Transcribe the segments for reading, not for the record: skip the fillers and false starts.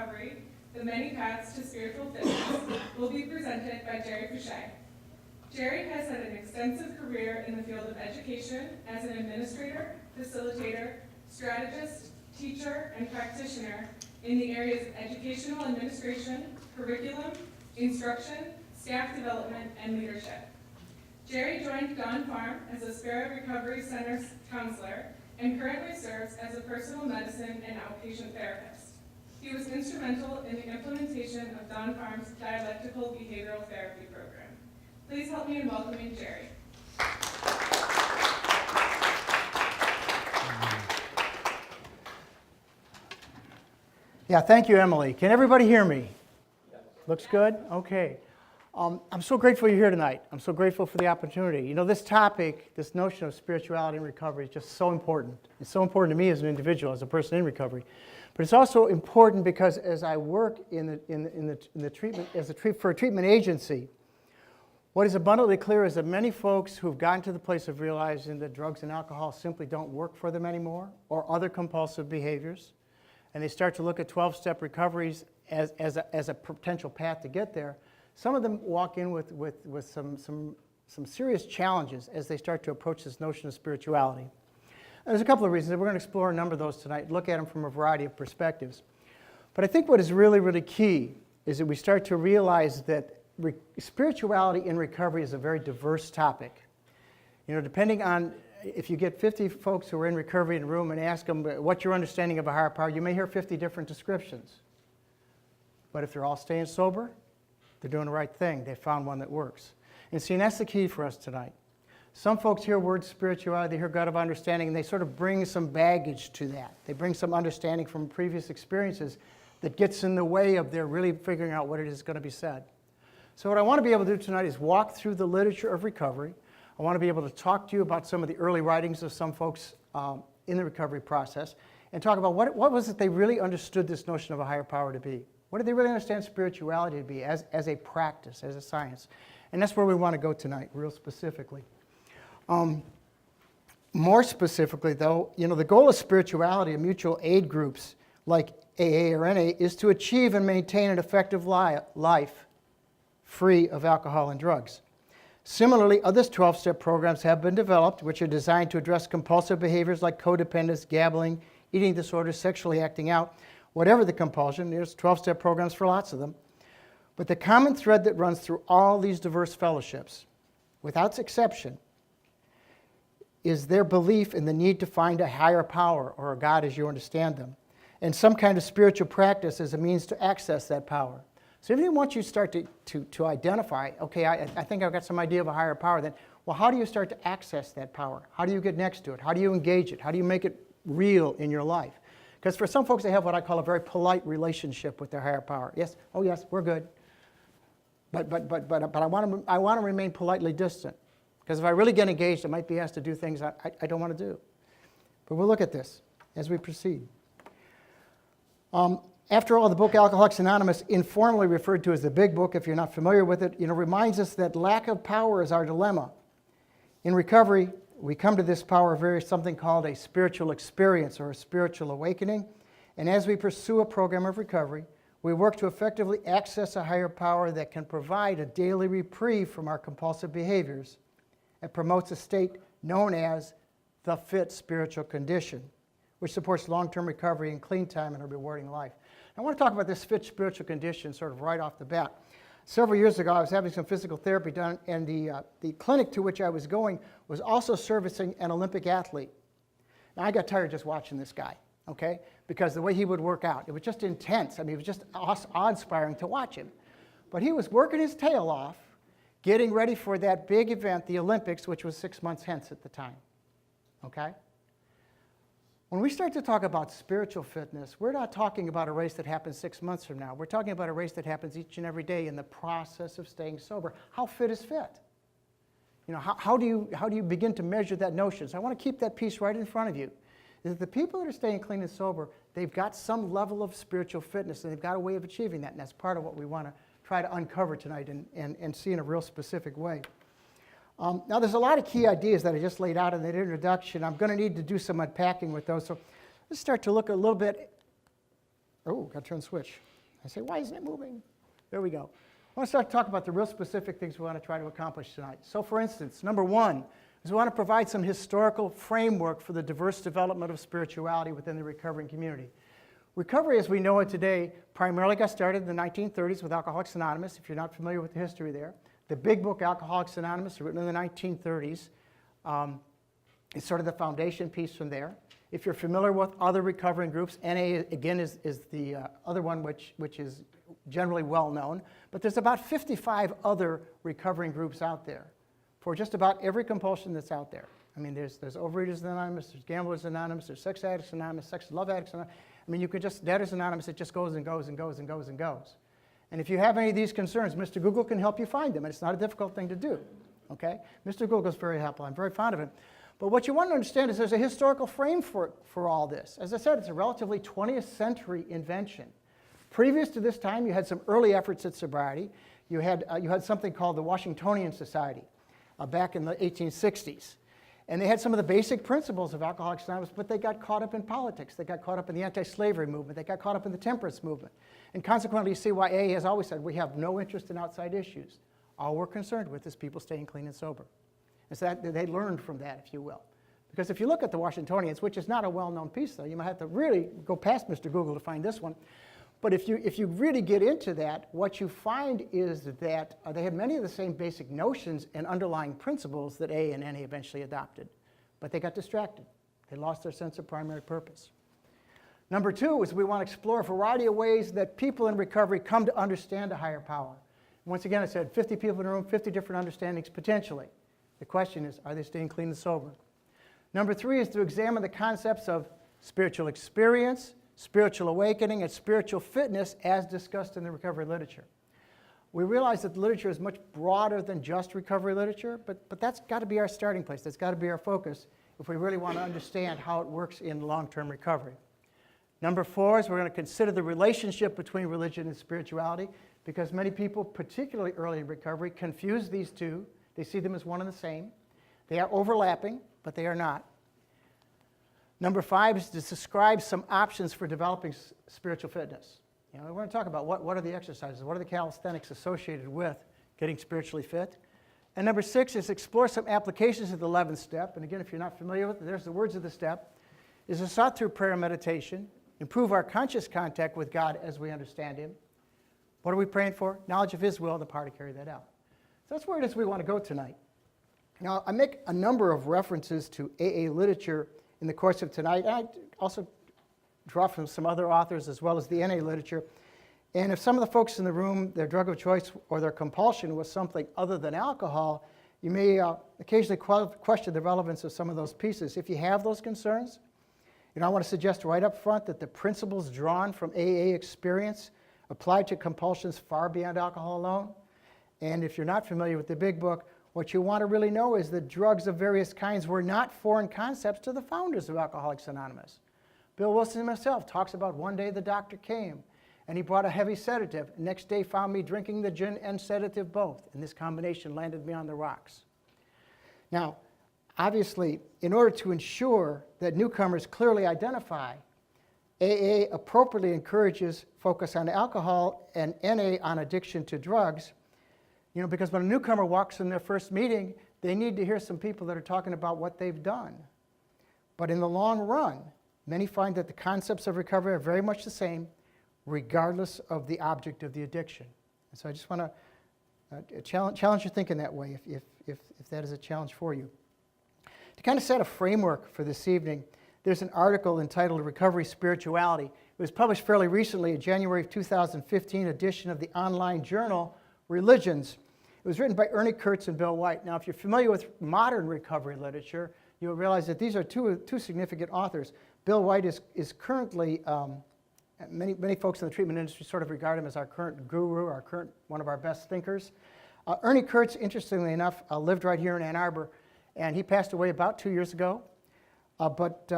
Recovery, The Many Paths to Spiritual Fitness, will be presented by Jerry Fouchey. Jerry has had an extensive career in the field of education as an administrator, facilitator, strategist, teacher, and practitioner in the areas of educational administration, curriculum, instruction, staff development, and leadership. Jerry joined Don Farm as a Spera Recovery Center counselor and currently serves as a personal medicine and outpatient therapist. He was instrumental in the implementation of Don Farm's Dialectical behavioral therapy program. Please help me in welcoming Jerry. Yeah, thank you, Emily. Can everybody hear me? Looks good? Okay. I'm so grateful you're here tonight. I'm so grateful for the opportunity. You know, this topic, this notion of spirituality and recovery is just so important. It's so important to me as an individual, as a person in recovery. But it's also important because as I work in the treatment, for a treatment agency, what is abundantly clear is that many folks who've gotten to the place of realizing that drugs and alcohol simply don't work for them anymore, or other compulsive behaviors, and they start to look at 12-step recoveries as a potential path to get there, some of them walk in with some serious challenges as they start to approach this notion of spirituality. And there's a couple of reasons. We're going to explore a number of those tonight, look at them from a variety of perspectives. But I think what is really, really key is that we start to realize that spirituality in recovery is a very diverse topic. You know, depending on, if you get 50 folks who are in recovery in a room and ask them what's your understanding of a higher power, you may hear 50 different descriptions. But if they're all staying sober, they're doing the right thing. They found one that works. And see, and that's the key for us tonight. Some folks hear words spirituality, they hear God of understanding, and they sort of bring some baggage to that. They bring some understanding from previous experiences that gets in the way of their really figuring out what it is going to be said. So what I want to be able to do tonight is walk through the literature of recovery. I want to be able to talk to you about some of the early writings of some folks in the recovery process and talk about what was it they really understood this notion of a higher power to be. What did they really understand spirituality to be as a practice, as a science? And that's where we want to go tonight, real specifically. More specifically, though, you know, the goal of spirituality and mutual aid groups like AA or NA is to achieve and maintain an effective life free of alcohol and drugs. Similarly, other 12-step programs have been developed which are designed to address compulsive behaviors like codependence, gambling, eating disorders, sexually acting out, whatever the compulsion. There's 12-step programs for lots of them. But the common thread that runs through all these diverse fellowships, without exception, is their belief in the need to find a higher power, or a God as you understand them, and some kind of spiritual practice as a means to access that power. So even once you start to identify, okay, I think I've got some idea of a higher power, then, well, how do you start to access that power? How do you get next to it? How do you engage it? How do you make it real in your life? Because for some folks, they have what I call a very polite relationship with their higher power. Yes, oh yes, we're good. But I want to remain politely distant. Because if I really get engaged, I might be asked to do things I don't want to do. But we'll look at this as we proceed. After all, the book Alcoholics Anonymous, informally referred to as the Big Book, if you're not familiar with it, reminds us that lack of power is our dilemma. In recovery, we come to this power via something called a spiritual experience or a spiritual awakening. And as we pursue a program of recovery, we work to effectively access a higher power that can provide a daily reprieve from our compulsive behaviors and promotes a state known as the fit spiritual condition, which supports long-term recovery and clean time and a rewarding life. I want to talk about this fit spiritual condition sort of right off the bat. Several years ago, I was having some physical therapy done, and the clinic to which I was going was also servicing an Olympic athlete. Now, I got tired just watching this guy, okay, because the way he would work out, it was just intense. I mean, it was just awe-inspiring to watch him. But he was working his tail off, getting ready for that big event, the Olympics, which was 6 months hence at the time, okay? When we start to talk about spiritual fitness, we're not talking about a race that happens 6 months from now. We're talking about a race that happens each and every day in the process of staying sober. How fit is fit? You know, how do you begin to measure that notion? So I want to keep that piece right in front of you. Is that the people that are staying clean and sober, they've got some level of spiritual fitness, and they've got a way of achieving that, and that's part of what we want to try to uncover tonight and see in a real specific way. Now, there's a lot of key ideas that I just laid out in that introduction. I'm going to need to do some unpacking with those. So let's start to look a little bit. Oh, got to turn the switch. I say, why isn't it moving? There we go. I want to start to talk about the real specific things we want to try to accomplish tonight. So for instance, number one is we want to provide some historical framework for the diverse development of spirituality within the recovering community. Recovery as we know it today primarily got started in the 1930s with Alcoholics Anonymous, if you're not familiar with the history there. The big book, Alcoholics Anonymous, written in the 1930s, is sort of the foundation piece from there. If you're familiar with other recovering groups, NA again is the other one which is generally well known, but there's about 55 other recovering groups out there for just about every compulsion that's out there. I mean, there's Overeaters Anonymous, there's Gamblers Anonymous, there's Sex Addicts Anonymous, Sex and Love Addicts Anonymous. I mean, you could just, Debtors Anonymous, it just goes and goes and goes and goes and goes. And if you have any of these concerns, Mr. Google can help you find them, and it's not a difficult thing to do, okay? Mr. Google is very helpful. I'm very fond of him. But what you want to understand is there's a historical frame for all this. As I said, it's a relatively 20th century invention. Previous to this time, you had some early efforts at sobriety. You had something called the Washingtonian Society back in the 1860s. And they had some of the basic principles of Alcoholics Anonymous, but they got caught up in politics. They got caught up in the anti-slavery movement. They got caught up in the temperance movement. And consequently, you see why AA has always said, we have no interest in outside issues. All we're concerned with is people staying clean and sober. And so that, they learned from that, if you will. Because if you look at the Washingtonians, which is not a well-known piece, though, you might have to really go past Mr. Google to find this one. But if you really get into that, what you find is that they had many of the same basic notions and underlying principles that AA and NA eventually adopted. But they got distracted. They lost their sense of primary purpose. Number two is we want to explore a variety of ways that people in recovery come to understand a higher power. Once again, I said 50 people in a room, 50 different understandings potentially. The question is, are they staying clean and sober? Number three is to examine the concepts of spiritual experience, spiritual awakening, and spiritual fitness as discussed in the recovery literature. We realize that the literature is much broader than just recovery literature, but that's got to be our starting place. That's got to be our focus if we really want to understand how it works in long-term recovery. Number four is we're going to consider the relationship between religion and spirituality, because many people, particularly early in recovery, confuse these two. They see them as one and the same. They are overlapping, but they are not. Number five is to describe some options for developing spiritual fitness. You know, we're going to talk about what are the exercises, what are the calisthenics associated with getting spiritually fit. And number six is explore some applications of the 11th step. And again, if you're not familiar with it, there's the words of the step. Is a sought through prayer and meditation, improve our conscious contact with God as we understand Him. What are we praying for? Knowledge of His will and the power to carry that out. So that's where it is we want to go tonight. Now, I make a number of references to AA literature in the course of tonight. I also draw from some other authors as well as the NA literature. And if some of the folks in the room, their drug of choice or their compulsion was something other than alcohol, you may occasionally question the relevance of some of those pieces. If you have those concerns, I want to suggest right up front that the principles drawn from AA experience apply to compulsions far beyond alcohol alone. And if you're not familiar with the big book, what you want to really know is that drugs of various kinds were not foreign concepts to the founders of Alcoholics Anonymous. Bill Wilson himself talks about one day the doctor came and he brought a heavy sedative. Next day found me drinking the gin and sedative both, and this combination landed me on the rocks. Now, obviously, in order to ensure that newcomers clearly identify, AA appropriately encourages focus on alcohol and NA on addiction to drugs. Because when a newcomer walks in their first meeting, they need to hear some people that are talking about what they've done. But in the long run, many find that the concepts of recovery are very much the same, regardless of the object of the addiction. And so I just want to challenge your thinking that way, if that is a challenge for you. To kind of set a framework for this evening, there's an article entitled Recovery Spirituality. It was published fairly recently, a January of 2015 edition of the online journal Religions. It was written by Ernie Kurtz and Bill White. Now, if you're familiar with modern recovery literature, you'll realize that these are two significant authors. Bill White is currently, many folks in the treatment industry sort of regard him as our current guru, one of our best thinkers. Ernie Kurtz, interestingly enough, lived right here in Ann Arbor, and he passed away about 2 years ago. But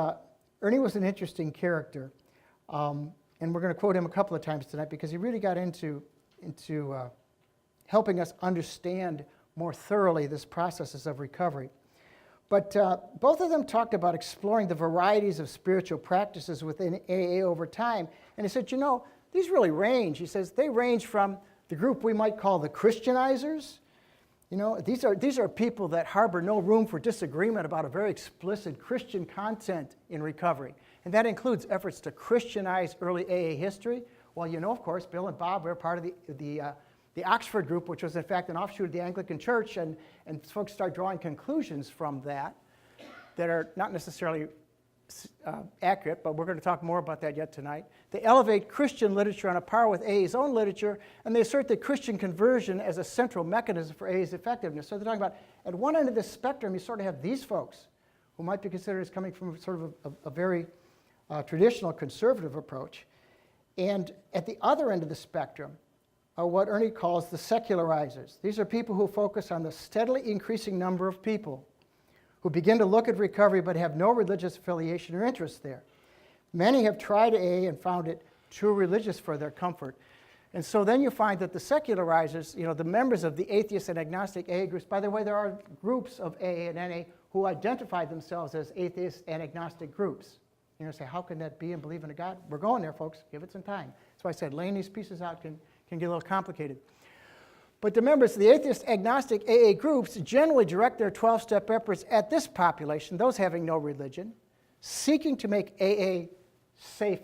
Ernie was an interesting character, and we're going to quote him a couple of times tonight because he really got into helping us understand more thoroughly this processes of recovery. But both of them talked about exploring the varieties of spiritual practices within AA over time. And they said, these really range. He says they range from the group we might call the Christianizers. You know, these are people that harbor no room for disagreement about a very explicit Christian content in recovery. And that includes efforts to Christianize early AA history. Well, you know, of course, Bill and Bob were part of the Oxford group, which was in fact an offshoot of the Anglican Church, and folks start drawing conclusions from that are not necessarily accurate, but we're going to talk more about that yet tonight. They elevate Christian literature on a par with AA's own literature, and they assert that Christian conversion as a central mechanism for AA's effectiveness. So they're talking about, at one end of the spectrum, you sort of have these folks who might be considered as coming from sort of a very traditional conservative approach. And at the other end of the spectrum are what Ernie calls the secularizers. These are people who focus on the steadily increasing number of people who begin to look at recovery but have no religious affiliation or interest there. Many have tried AA and found it too religious for their comfort. And so then you find that the secularizers, you know, the members of the atheist and agnostic AA groups, by the way, there are groups of AA and NA who identify themselves as atheist and agnostic groups. You know, say, how can that be and believe in a God? We're going there, folks. Give it some time. That's why I said laying these pieces out can get a little complicated. But the members of the atheist agnostic AA groups generally direct their 12-step efforts at this population, those having no religion, seeking to make AA safe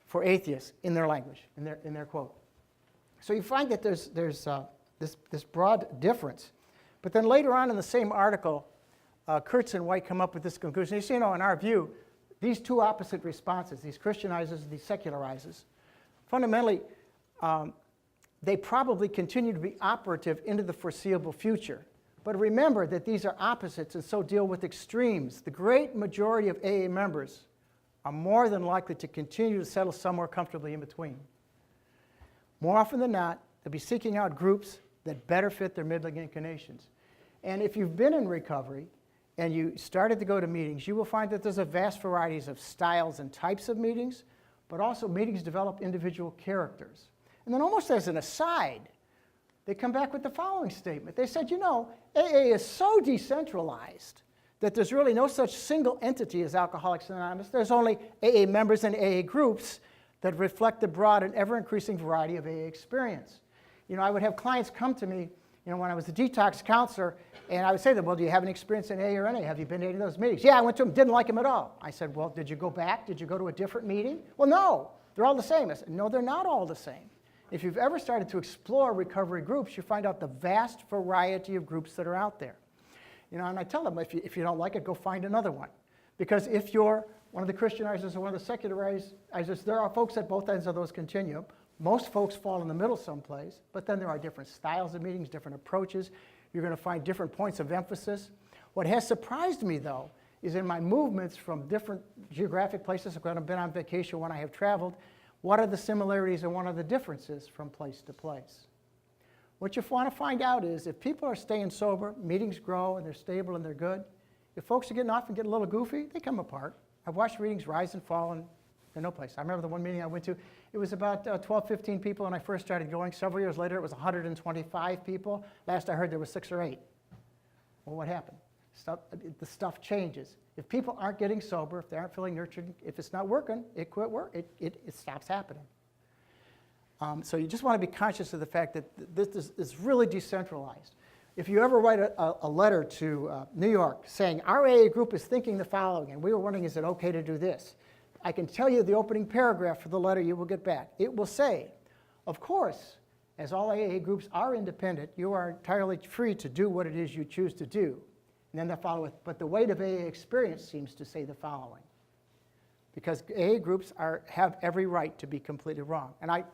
for atheists in their language, in their quote. So you find that there's this broad difference. But then later on in the same article, Kurtz and White come up with this conclusion. You see, you know, in our view, these two opposite responses, these Christianizers and these secularizers, fundamentally, they probably continue to be operative into the foreseeable future. But remember that these are opposites and so deal with extremes. The great majority of AA members are more than likely to continue to settle somewhere comfortably in between. More often than not, they'll be seeking out groups that better fit their middling inclinations. And if you've been in recovery and you started to go to meetings, you will find that there's a vast variety of styles and types of meetings, but also meetings develop individual characters. And then almost as an aside, they come back with the following statement. They said, you know, AA is so decentralized that there's really no such single entity as Alcoholics Anonymous. There's only AA members and AA groups that reflect the broad and ever-increasing variety of AA experience. You know, I would have clients come to me, you know, when I was a detox counselor, and I would say to them, well, do you have any experience in AA or NA? Have you been to any of those meetings? Yeah, I went to them, didn't like them at all. I said, well, did you go back? Did you go to a different meeting? Well, no, they're all the same. I said, no, they're not all the same. If you've ever started to explore recovery groups, you find out the vast variety of groups that are out there. You know, and I tell them, if you don't like it, go find another one. Because if you're one of the Christianizers or one of the secularizers, there are folks at both ends of those continuum. Most folks fall in the middle someplace, but then there are different styles of meetings, different approaches. You're going to find different points of emphasis. What has surprised me, though, is in my movements from different geographic places, when I've been on vacation, when I have traveled, what are the similarities and what are the differences from place to place? What you want to find out is if people are staying sober, meetings grow and they're stable and they're good. If folks are getting off and getting a little goofy, they come apart. I've watched meetings rise and fall and they're no place. I remember the one meeting I went to, it was about 12, 15 people when I first started going. Several years later, it was 125 people. Last I heard, there was 6 or 8. Well, what happened? The stuff changes. If people aren't getting sober, if they aren't feeling nurtured, if it's not working, it quit work. It stops happening. So you just want to be conscious of the fact that this is really decentralized. If you ever write a letter to New York saying, our AA group is thinking the following, and we were wondering, is it okay to do this? I can tell you the opening paragraph for the letter you will get back. It will say, of course, as all AA groups are independent, you are entirely free to do what it is you choose to do. And then they follow with, but the weight of AA experience seems to say the following. Because AA groups have every right to be completely wrong. And I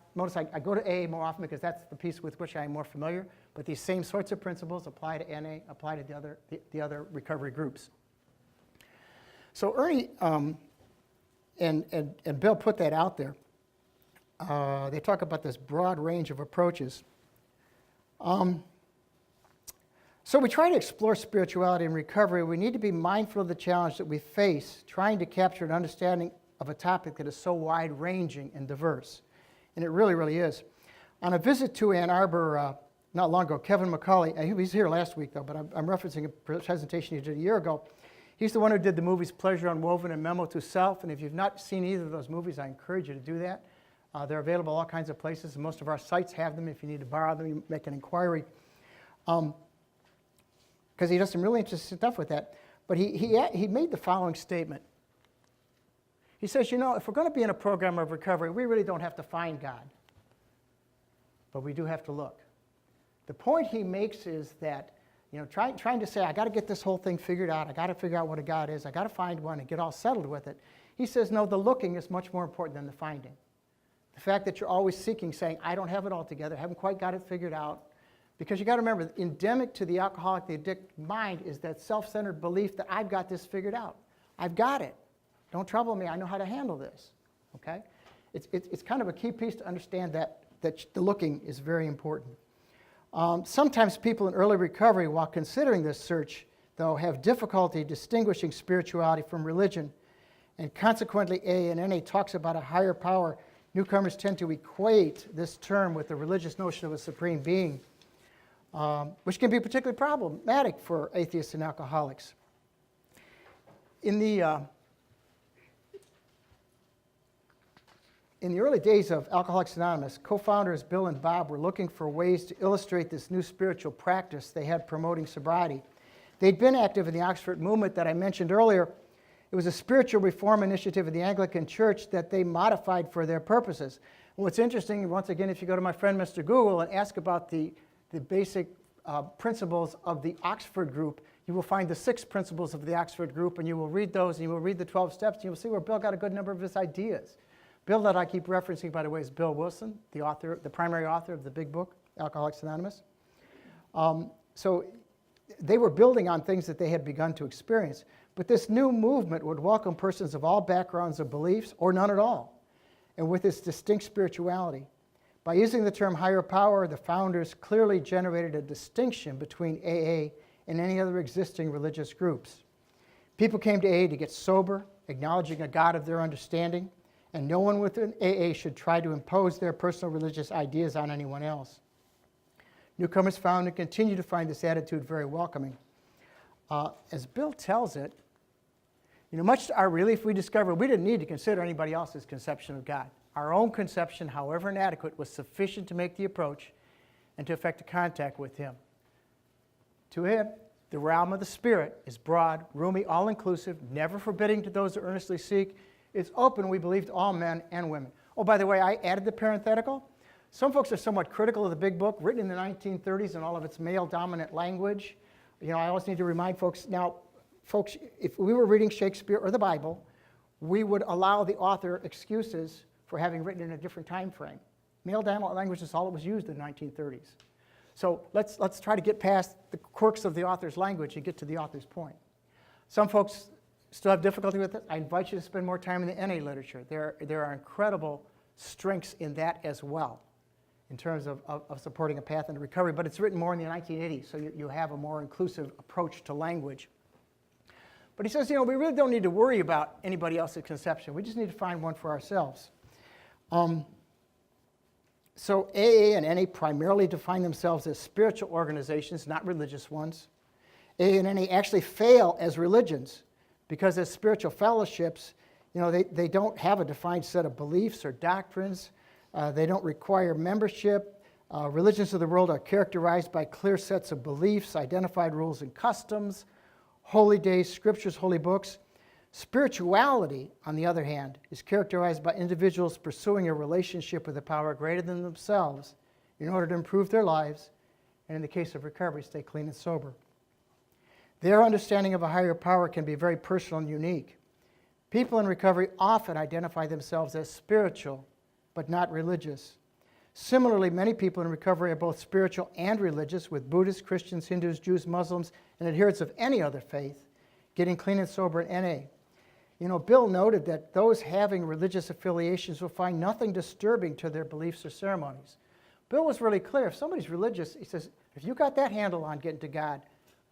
go to AA more often because that's the piece with which I am more familiar, but these same sorts of principles apply to NA, apply to the other recovery groups. So Ernie and Bill put that out there. They talk about this broad range of approaches. So we try to explore spirituality and recovery. We need to be mindful of the challenge that we face trying to capture an understanding of a topic that is so wide-ranging and diverse. And it really, really is. On a visit to Ann Arbor not long ago, Kevin McCauley, he was here last week though, but I'm referencing a presentation he did a year ago. He's the one who did the movies Pleasure Unwoven and Memo to Self, and if you've not seen either of those movies, I encourage you to do that. They're available all kinds of places. Most of our sites have them. If you need to borrow them, you make an inquiry. Because he does some really interesting stuff with that. But he made the following statement. He says, you know, if we're going to be in a program of recovery, we really don't have to find God. But we do have to look. The point he makes is that, you know, trying to say, I got to get this whole thing figured out. I got to figure out what a God is. I got to find one and get all settled with it. He says, no, the looking is much more important than the finding. The fact that you're always seeking, saying, I don't have it all together, haven't quite got it figured out. Because you got to remember, endemic to the alcoholic, the addicted mind is that self-centered belief that I've got this figured out. I've got it. Don't trouble me. I know how to handle this. Okay? It's kind of a key piece to understand that the looking is very important. Sometimes people in early recovery, while considering this search, though, have difficulty distinguishing spirituality from religion. And consequently, A and NA talks about a higher power. Newcomers tend to equate this term with the religious notion of a supreme being, which can be particularly problematic for atheists and alcoholics. In the early days of Alcoholics Anonymous, co-founders Bill and Bob were looking for ways to illustrate this new spiritual practice they had promoting sobriety. They'd been active in the Oxford movement that I mentioned earlier. It was a spiritual reform initiative of the Anglican Church that they modified for their purposes. And what's interesting, once again, if you go to my friend Mr. Google and ask about the basic principles of the Oxford group, you will find the 6 principles of the Oxford group, and you will read those, and you will read the 12 steps, and you will see where Bill got a good number of his ideas. Bill that I keep referencing, by the way, is Bill Wilson, the author, the primary author of the big book, Alcoholics Anonymous. So they were building on things that they had begun to experience. But this new movement would welcome persons of all backgrounds of beliefs, or none at all, and with its distinct spirituality. By using the term higher power, the founders clearly generated a distinction between AA and any other existing religious groups. People came to AA to get sober, acknowledging a God of their understanding, and no one within AA should try to impose their personal religious ideas on anyone else. Newcomers found and continue to find this attitude very welcoming. As Bill tells it, you know, much to our relief, we discovered we didn't need to consider anybody else's conception of God. Our own conception, however inadequate, was sufficient to make the approach and to effect a contact with Him. To Him, the realm of the Spirit is broad, roomy, all-inclusive, never forbidding to those who earnestly seek. It's open, we believe, to all men and women. Oh, by the way, I added the parenthetical. Some folks are somewhat critical of the big book, written in the 1930s in all of its male-dominant language. You know, I always need to remind folks, now, folks, if we were reading Shakespeare or the Bible, we would allow the author excuses for having written in a different time frame. Male-dominant language is all that was used in the 1930s. So let's try to get past the quirks of the author's language and get to the author's point. Some folks still have difficulty with it. I invite you to spend more time in the NA literature. There are incredible strengths in that as well, in terms of supporting a path into recovery, but it's written more in the 1980s, so you have a more inclusive approach to language. But he says, you know, we really don't need to worry about anybody else's conception. We just need to find one for ourselves. So AA and NA primarily define themselves as spiritual organizations, not religious ones. AA and NA actually fail as religions because as spiritual fellowships, you know, they don't have a defined set of beliefs or doctrines. They don't require membership. Religions of the world are characterized by clear sets of beliefs, identified rules and customs, holy days, scriptures, holy books. Spirituality, on the other hand, is characterized by individuals pursuing a relationship with a power greater than themselves in order to improve their lives, and in the case of recovery, stay clean and sober. Their understanding of a higher power can be very personal and unique. People in recovery often identify themselves as spiritual, but not religious. Similarly, many people in recovery are both spiritual and religious, with Buddhists, Christians, Hindus, Jews, Muslims, and adherents of any other faith getting clean and sober in NA. You know, Bill noted that those having religious affiliations will find nothing disturbing to their beliefs or ceremonies. Bill was really clear. If somebody's religious, he says, if you got that handle on getting to God,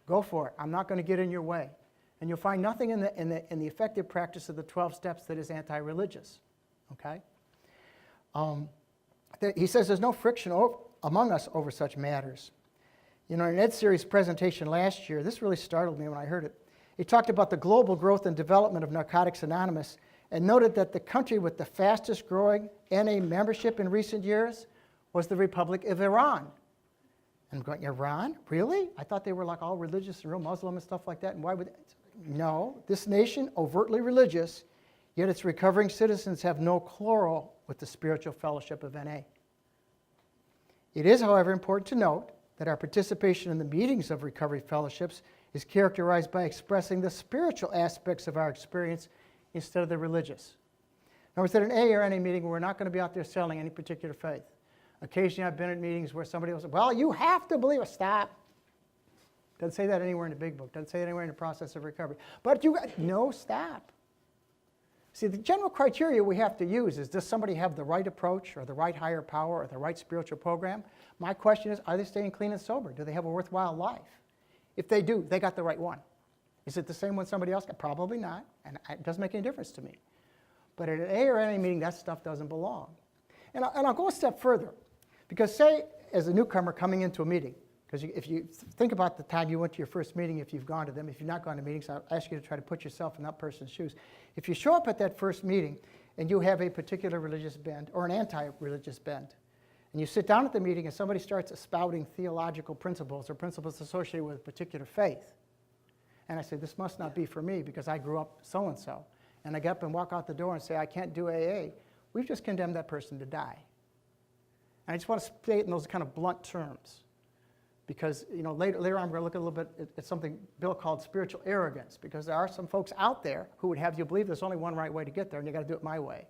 go for it. I'm not going to get in your way. And you'll find nothing in the effective practice of the 12 steps that is anti-religious. Okay? He says there's no friction among us over such matters. You know, in Ed Series' presentation last year, this really startled me when I heard it. He talked about the global growth and development of Narcotics Anonymous and noted that the country with the fastest growing NA membership in recent years was the Republic of Iran. And I'm going, Iran? Really? I thought they were like all religious and real Muslim and stuff like that. And why would they? No, this nation, overtly religious, yet its recovering citizens have no quarrel with the spiritual fellowship of NA. It is, however, important to note that our participation in the meetings of recovery fellowships is characterized by expressing the spiritual aspects of our experience instead of the religious. In other words, at an A or NA meeting, we're not going to be out there selling any particular faith. Occasionally, I've been at meetings where somebody will say, well, you have to believe it. Stop. Doesn't say that anywhere in the big book. Doesn't say it anywhere in the process of recovery. But you got, no, stop. See, the general criteria we have to use is, does somebody have the right approach or the right higher power or the right spiritual program? My question is, are they staying clean and sober? Do they have a worthwhile life? If they do, they got the right one. Is it the same one somebody else got? Probably not, and it doesn't make any difference to me. But at an A or NA meeting, that stuff doesn't belong. And I'll go a step further. Because say, as a newcomer coming into a meeting, because if you think about the time you went to your first meeting, if you've gone to them, if you've not gone to meetings, I'll ask you to try to put yourself in that person's shoes. If you show up at that first meeting and you have a particular religious bent or an anti-religious bent, and you sit down at the meeting and somebody starts spouting theological principles or principles associated with a particular faith, and I say, this must not be for me because I grew up so-and-so, and I get up and walk out the door and say, I can't do AA, we've just condemned that person to die. And I just want to state in those kind of blunt terms. Because later on, we're going to look a little bit at something Bill called spiritual arrogance. Because there are some folks out there who would have you believe there's only one right way to get there, and you got to do it my way.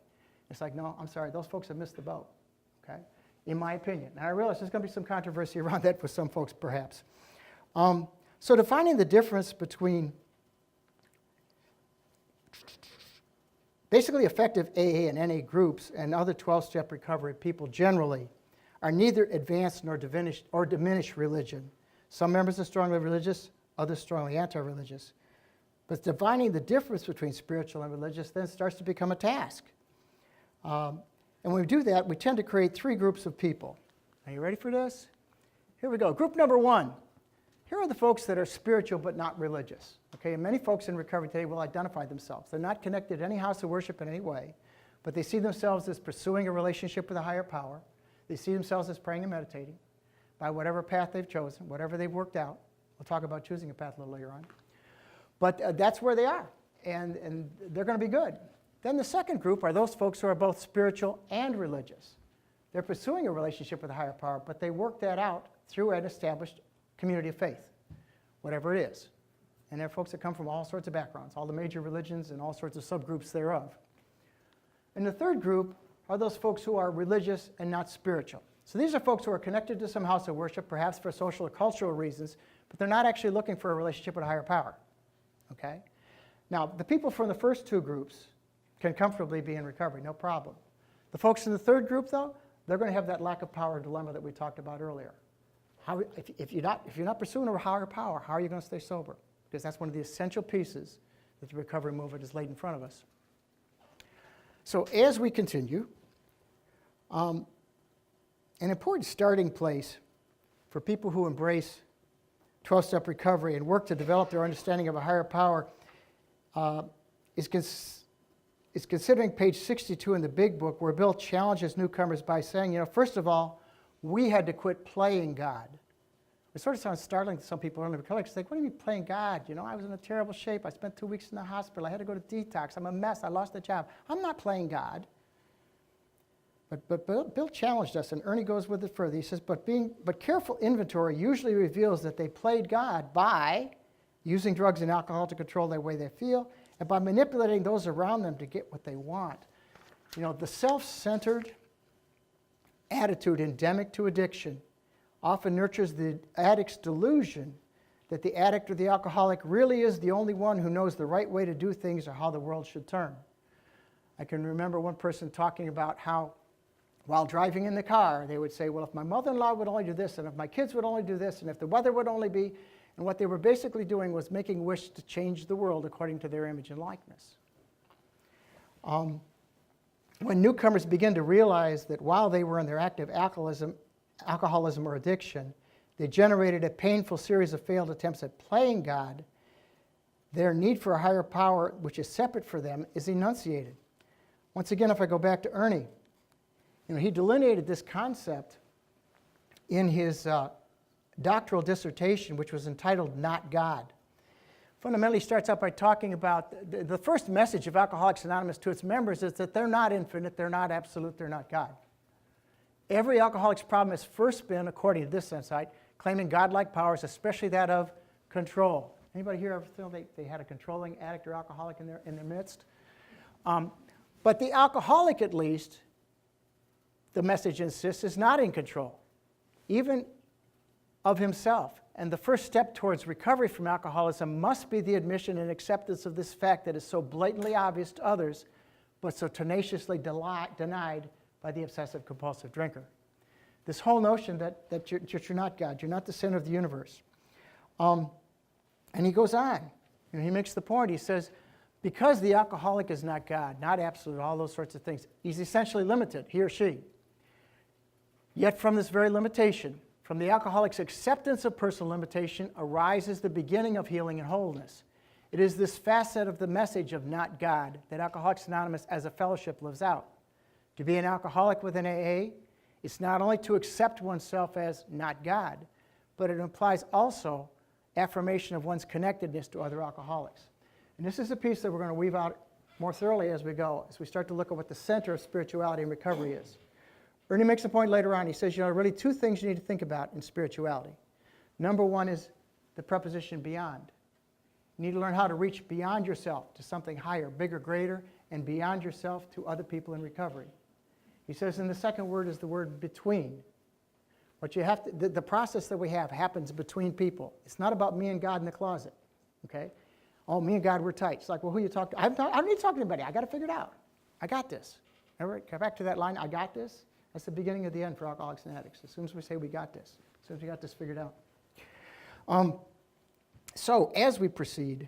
It's like, no, I'm sorry, those folks have missed the boat. Okay, in my opinion. And I realize there's going to be some controversy around that with some folks, perhaps. So defining the difference between basically effective AA and NA groups and other 12-step recovery people generally are neither advanced nor diminished religion. Some members are strongly religious, others strongly anti-religious. But defining the difference between spiritual and religious then starts to become a task. And when we do that, we tend to create three groups of people. Are you ready for this? Here we go. Group number one. Here are the folks that are spiritual but not religious. Okay, and many folks in recovery today will identify themselves. They're not connected to any house of worship in any way, but they see themselves as pursuing a relationship with a higher power. They see themselves as praying and meditating by whatever path they've chosen, whatever they've worked out. We'll talk about choosing a path a little later on. But that's where they are, and they're going to be good. Then the second group are those folks who are both spiritual and religious. They're pursuing a relationship with a higher power, but they work that out through an established community of faith, whatever it is. And there are folks that come from all sorts of backgrounds, all the major religions and all sorts of subgroups thereof. And the third group are those folks who are religious and not spiritual. So these are folks who are connected to some house of worship, perhaps for social or cultural reasons, but they're not actually looking for a relationship with a higher power. Okay? Now, the people from the first two groups can comfortably be in recovery, no problem. The folks in the third group, though, they're going to have that lack of power dilemma that we talked about earlier. If you're not pursuing a higher power, how are you going to stay sober? Because that's one of the essential pieces that the recovery movement has laid in front of us. So as we continue, an important starting place for people who embrace 12-step recovery and work to develop their understanding of a higher power is considering page 62 in the big book, where Bill challenges newcomers by saying, first of all, we had to quit playing God. It sort of sounds startling to some people in the recovery. It's like, what do you mean playing God? I was in a terrible shape. I spent 2 weeks in the hospital. I had to go to detox. I'm a mess. I lost a job. I'm not playing God. But Bill challenged us, and Ernie goes with it further. He says, but careful inventory usually reveals that they played God by using drugs and alcohol to control the way they feel, and by manipulating those around them to get what they want. The self-centered attitude endemic to addiction often nurtures the addict's delusion that the addict or the alcoholic really is the only one who knows the right way to do things or how the world should turn. I can remember one person talking about how, while driving in the car, they would say, well, if my mother-in-law would only do this, and if my kids would only do this, and if the weather would only be, and what they were basically doing was making a wish to change the world according to their image and likeness. When newcomers begin to realize that while they were in their active alcoholism or addiction, they generated a painful series of failed attempts at playing God, their need for a higher power, which is separate for them, is enunciated. Once again, if I go back to Ernie, he delineated this concept in his doctoral dissertation, which was entitled Not God. Fundamentally starts out by talking about the first message of Alcoholics Anonymous to its members is that they're not infinite, they're not absolute, they're not God. Every alcoholic's problem has first been, according to this insight, claiming godlike powers, especially that of control. Anybody here ever feel they had a controlling addict or alcoholic in their midst? But the alcoholic, at least, the message insists, is not in control, even of himself. And the first step towards recovery from alcoholism must be the admission and acceptance of this fact that is so blatantly obvious to others, but so tenaciously denied by the obsessive-compulsive drinker. This whole notion that you're not God, you're not the center of the universe. And he goes on. He makes the point. He says, because the alcoholic is not God, not absolute, all those sorts of things, he's essentially limited, he or she. Yet from this very limitation, from the alcoholic's acceptance of personal limitation arises the beginning of healing and wholeness. It is this facet of the message of not God that Alcoholics Anonymous as a fellowship lives out. To be an alcoholic within AA is not only to accept oneself as not God, but it implies also affirmation of one's connectedness to other alcoholics. And this is a piece that we're going to weave out more thoroughly as we go, as we start to look at what the center of spirituality and recovery is. Ernie makes a point later on. He says, really two things you need to think about in spirituality. Number one is the preposition beyond. You need to learn how to reach beyond yourself to something higher, bigger, greater, and beyond yourself to other people in recovery. He says, and the second word is the word between. What you have to, the process that we have happens between people. It's not about me and God in the closet, okay? Oh, me and God, we're tight. It's like, well, who you talk to? I don't need to talk to anybody. I got to figure it out. I got this. Remember, come back to that line, I got this. That's the beginning of the end for alcoholics and addicts. As soon as we say we got this, as soon as we got this figured out. So as we proceed,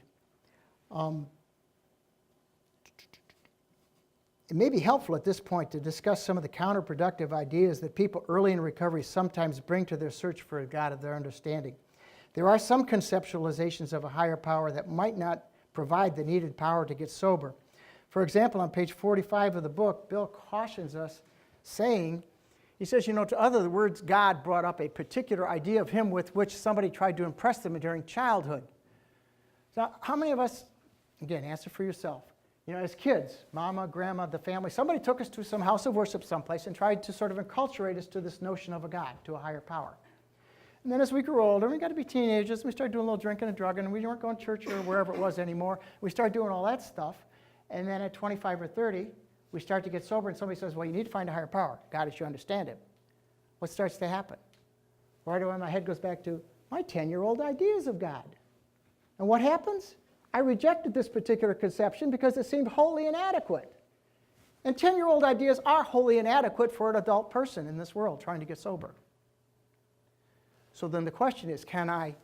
it may be helpful at this point to discuss some of the counterproductive ideas that people early in recovery sometimes bring to their search for a God of their understanding. There are some conceptualizations of a higher power that might not provide the needed power to get sober. For example, on page 45 of the book, Bill cautions us, saying, he says, to other words, God brought up a particular idea of him with which somebody tried to impress them during childhood. So how many of us, again, answer for yourself, as kids, mama, grandma, the family, somebody took us to some house of worship someplace and tried to sort of enculturate us to this notion of a God, to a higher power. And then as we grew older, we got to be teenagers, and we started doing a little drinking and drugging, and we weren't going to church or wherever it was anymore. We started doing all that stuff, and then at 25 or 30, we start to get sober, and somebody says, well, you need to find a higher power, God as you understand him. What starts to happen? Right away, my head goes back to my 10-year-old ideas of God. And what happens? I rejected this particular conception because it seemed wholly inadequate. And 10-year-old ideas are wholly inadequate for an adult person in this world trying to get sober. So then the question is, can I,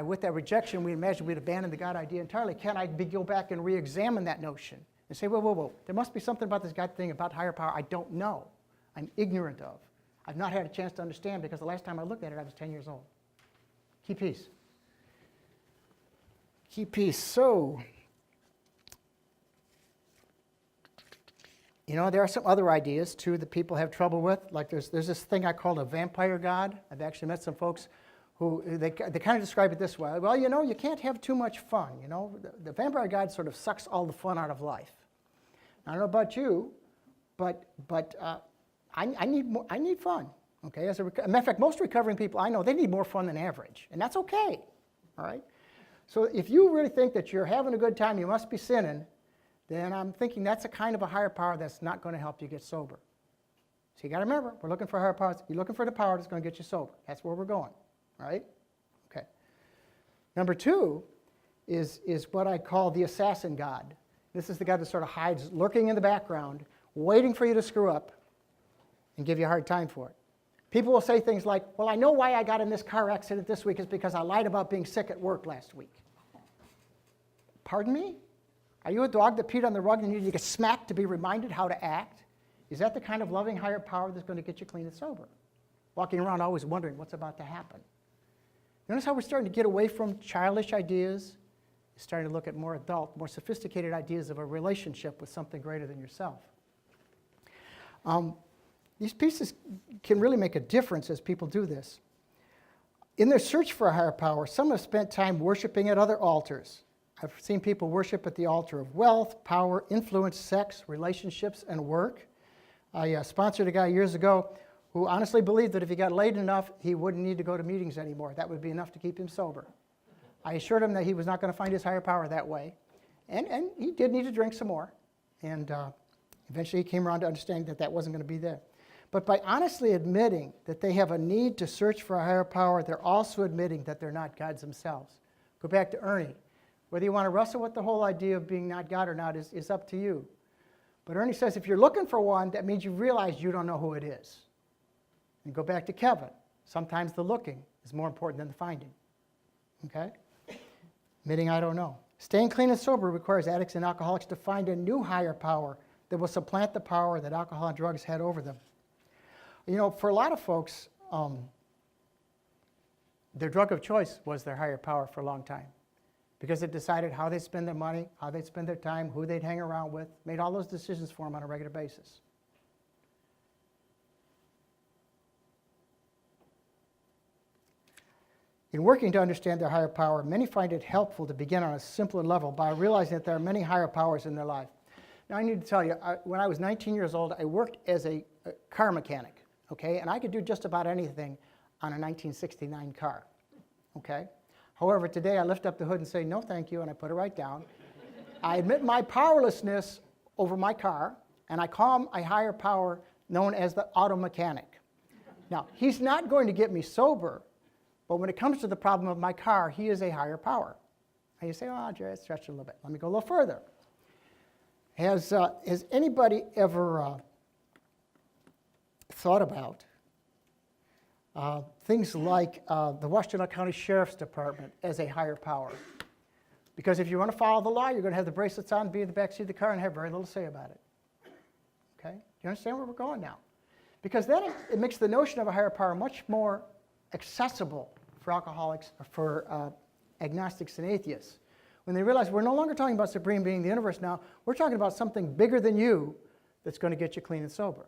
with that rejection, we imagine we'd abandon the God idea entirely, can I go back and re-examine that notion? And say, whoa, there must be something about this God thing, about higher power I don't know. I'm ignorant of. I've not had a chance to understand because the last time I looked at it, I was 10 years old. Keep peace. Keep peace. So, there are some other ideas, too, that people have trouble with. Like there's this thing I call a vampire God. I've actually met some folks who, they kind of describe it this way. Well, you can't have too much fun. The vampire God sort of sucks all the fun out of life. I don't know about you, but I need fun. Okay, as a matter of fact, most recovering people I know, they need more fun than average, and that's okay. All right. So if you really think that you're having a good time, you must be sinning, then I'm thinking that's a kind of a higher power that's not going to help you get sober. So you got to remember, we're looking for higher powers. You're looking for the power that's going to get you sober. That's where we're going. All right. Okay. Number two is what I call the assassin God. This is the guy that sort of hides, lurking in the background, waiting for you to screw up and give you a hard time for it. People will say things like, well, I know why I got in this car accident this week is because I lied about being sick at work last week. Pardon me? Are you a dog that peed on the rug and you need to get smacked to be reminded how to act? Is that the kind of loving higher power that's going to get you clean and sober? Walking around always wondering what's about to happen. Notice how we're starting to get away from childish ideas, starting to look at more adult, more sophisticated ideas of a relationship with something greater than yourself. These pieces can really make a difference as people do this. In their search for a higher power, some have spent time worshiping at other altars. I've seen people worship at the altar of wealth, power, influence, sex, relationships, and work. I sponsored a guy years ago who honestly believed that if he got laid enough, he wouldn't need to go to meetings anymore. That would be enough to keep him sober. I assured him that he was not going to find his higher power that way. And he did need to drink some more. And eventually he came around to understanding that that wasn't going to be there. But by honestly admitting that they have a need to search for a higher power, they're also admitting that they're not gods themselves. Go back to Ernie. Whether you want to wrestle with the whole idea of being not God or not is up to you. But Ernie says if you're looking for one, that means you realize you don't know who it is. And go back to Kevin. Sometimes the looking is more important than the finding. Okay? Admitting I don't know. Staying clean and sober requires addicts and alcoholics to find a new higher power that will supplant the power that alcohol and drugs had over them. You know, for a lot of folks, their drug of choice was their higher power for a long time because it decided how they spend their money, how they'd spend their time, who they'd hang around with, made all those decisions for them on a regular basis. In working to understand their higher power, many find it helpful to begin on a simpler level by realizing that there are many higher powers in their life. Now, I need to tell you, when I was 19 years old, I worked as a car mechanic. Okay, and I could do just about anything on a 1969 car, okay? However, today I lift up the hood and say, no, thank you, and I put it right down. I admit my powerlessness over my car, and I call a higher power known as the auto mechanic. Now, he's not going to get me sober, but when it comes to the problem of my car, he is a higher power. And you say, oh, Jerry, that's stretched a little bit. Let me go a little further. Has anybody ever thought about things like the Washington County Sheriff's Department as a higher power? Because if you want to follow the law, you're going to have the bracelets on, be in the backseat of the car, and have very little to say about it. Okay? Do you understand where we're going now? Because then it makes the notion of a higher power much more accessible for alcoholics, for agnostics and atheists. When they realize we're no longer talking about Supreme Being, the universe now, we're talking about something bigger than you that's going to get you clean and sober.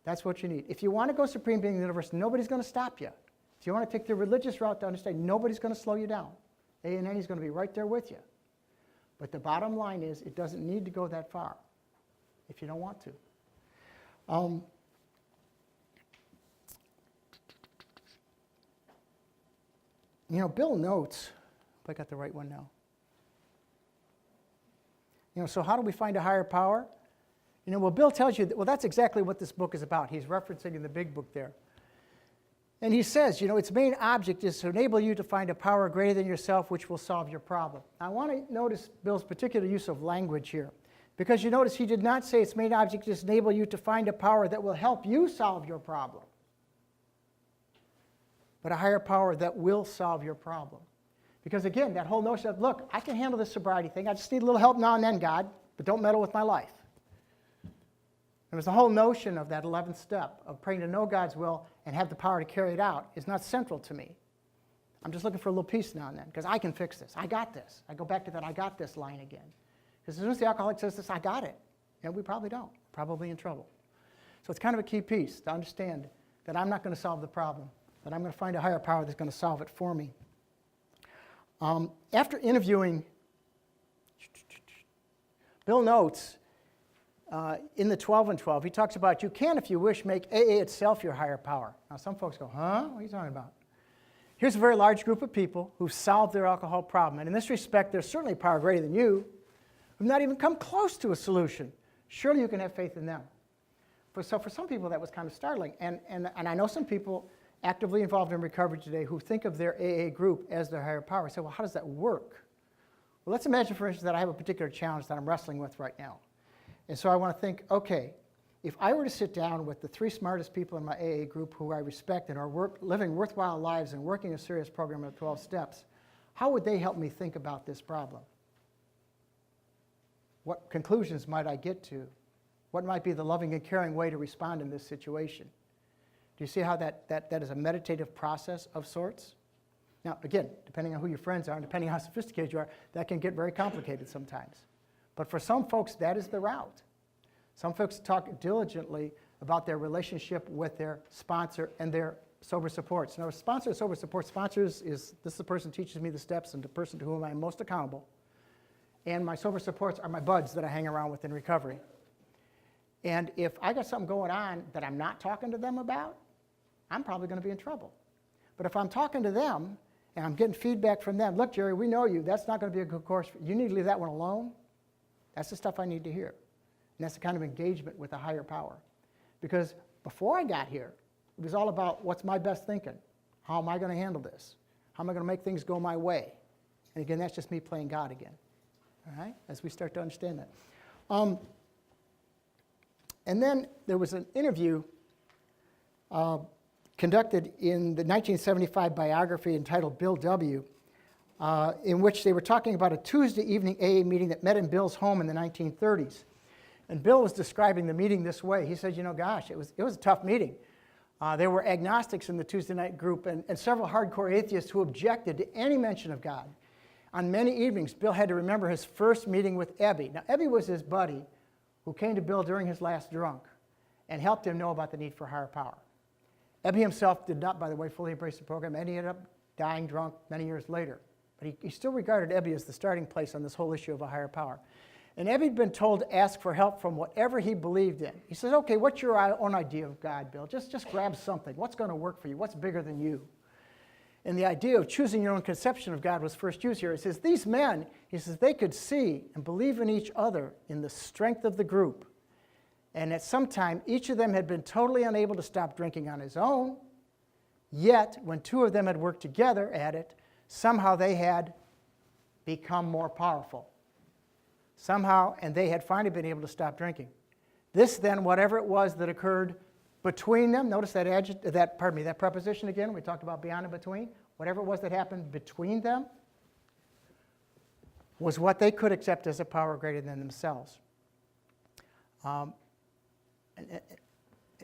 That's what you need. If you want to go Supreme Being in the universe, nobody's going to stop you. If you want to take the religious route to understand, nobody's going to slow you down. A&N is going to be right there with you. But the bottom line is it doesn't need to go that far if you don't want to. You know, Bill notes, if I got the right one now. You know, so how do we find a higher power? You know, well, Bill tells you, well, that's exactly what this book is about. He's referencing in the big book there. And he says, you know, its main object is to enable you to find a power greater than yourself which will solve your problem. Now, I want to notice Bill's particular use of language here. Because you notice he did not say its main object is to enable you to find a power that will help you solve your problem, but a higher power that will solve your problem. Because again, that whole notion of, look, I can handle this sobriety thing. I just need a little help now and then, God, but don't meddle with my life. There was the whole notion of that 11th step of praying to know God's will and have the power to carry it out is not central to me. I'm just looking for a little peace now and then because I can fix this. I got this. I go back to that I got this line again. Because as soon as the alcoholic says this, I got it. And we probably don't. Probably in trouble. So it's kind of a key piece to understand that I'm not going to solve the problem, that I'm going to find a higher power that's going to solve it for me. After interviewing, Bill notes, in the 12 and 12, he talks about you can, if you wish, make AA itself your higher power. Now, some folks go, huh? What are you talking about? Here's a very large group of people who've solved their alcohol problem. And in this respect, there's certainly power greater than you, who've not even come close to a solution. Surely you can have faith in them. So for some people, that was kind of startling. And I know some people actively involved in recovery today who think of their AA group as their higher power. So, well, how does that work? Well, let's imagine, for instance, that I have a particular challenge that I'm wrestling with right now. And so I want to think, okay, if I were to sit down with the 3 smartest people in my AA group who I respect and are living worthwhile lives and working a serious program of 12 steps, how would they help me think about this problem? What conclusions might I get to? What might be the loving and caring way to respond in this situation? Do you see how that is a meditative process of sorts? Now, again, depending on who your friends are and depending on how sophisticated you are, that can get very complicated sometimes. But for some folks, that is the route. Some folks talk diligently about their relationship with their sponsor and their sober supports. Now, sponsor and sober support, sponsors is this is the person who teaches me the steps and the person to whom I'm most accountable. And my sober supports are my buds that I hang around with in recovery. And if I got something going on that I'm not talking to them about, I'm probably going to be in trouble. But if I'm talking to them and I'm getting feedback from them, look, Jerry, we know you. That's not going to be a good course. You need to leave that one alone. That's the stuff I need to hear. And that's the kind of engagement with a higher power. Because before I got here, it was all about what's my best thinking? How am I going to handle this? How am I going to make things go my way? And again, that's just me playing God again. All right? As we start to understand that. And then there was an interview conducted in the 1975 biography entitled Bill W., in which they were talking about a Tuesday evening AA meeting that met in Bill's home in the 1930s. And Bill was describing the meeting this way. He said, you know, gosh, it was a tough meeting. There were agnostics in the Tuesday night group and several hardcore atheists who objected to any mention of God. On many evenings, Bill had to remember his first meeting with Ebby. Now, Ebby was his buddy who came to Bill during his last drunk and helped him know about the need for higher power. Ebby himself did not, by the way, fully embrace the program, and he ended up dying drunk many years later. But he still regarded Ebby as the starting place on this whole issue of a higher power. And Ebby'd been told to ask for help from whatever he believed in. He says, okay, what's your own idea of God, Bill? Just grab something. What's going to work for you? What's bigger than you? And the idea of choosing your own conception of God was first used here. It says, these men, he says, they could see and believe in each other in the strength of the group. And at some time, each of them had been totally unable to stop drinking on his own. Yet, when two of them had worked together at it, somehow they had become more powerful. Somehow, and they had finally been able to stop drinking. This then, whatever it was that occurred between them, notice that preposition again, we talked about beyond and between. Whatever it was that happened between them was what they could accept as a power greater than themselves.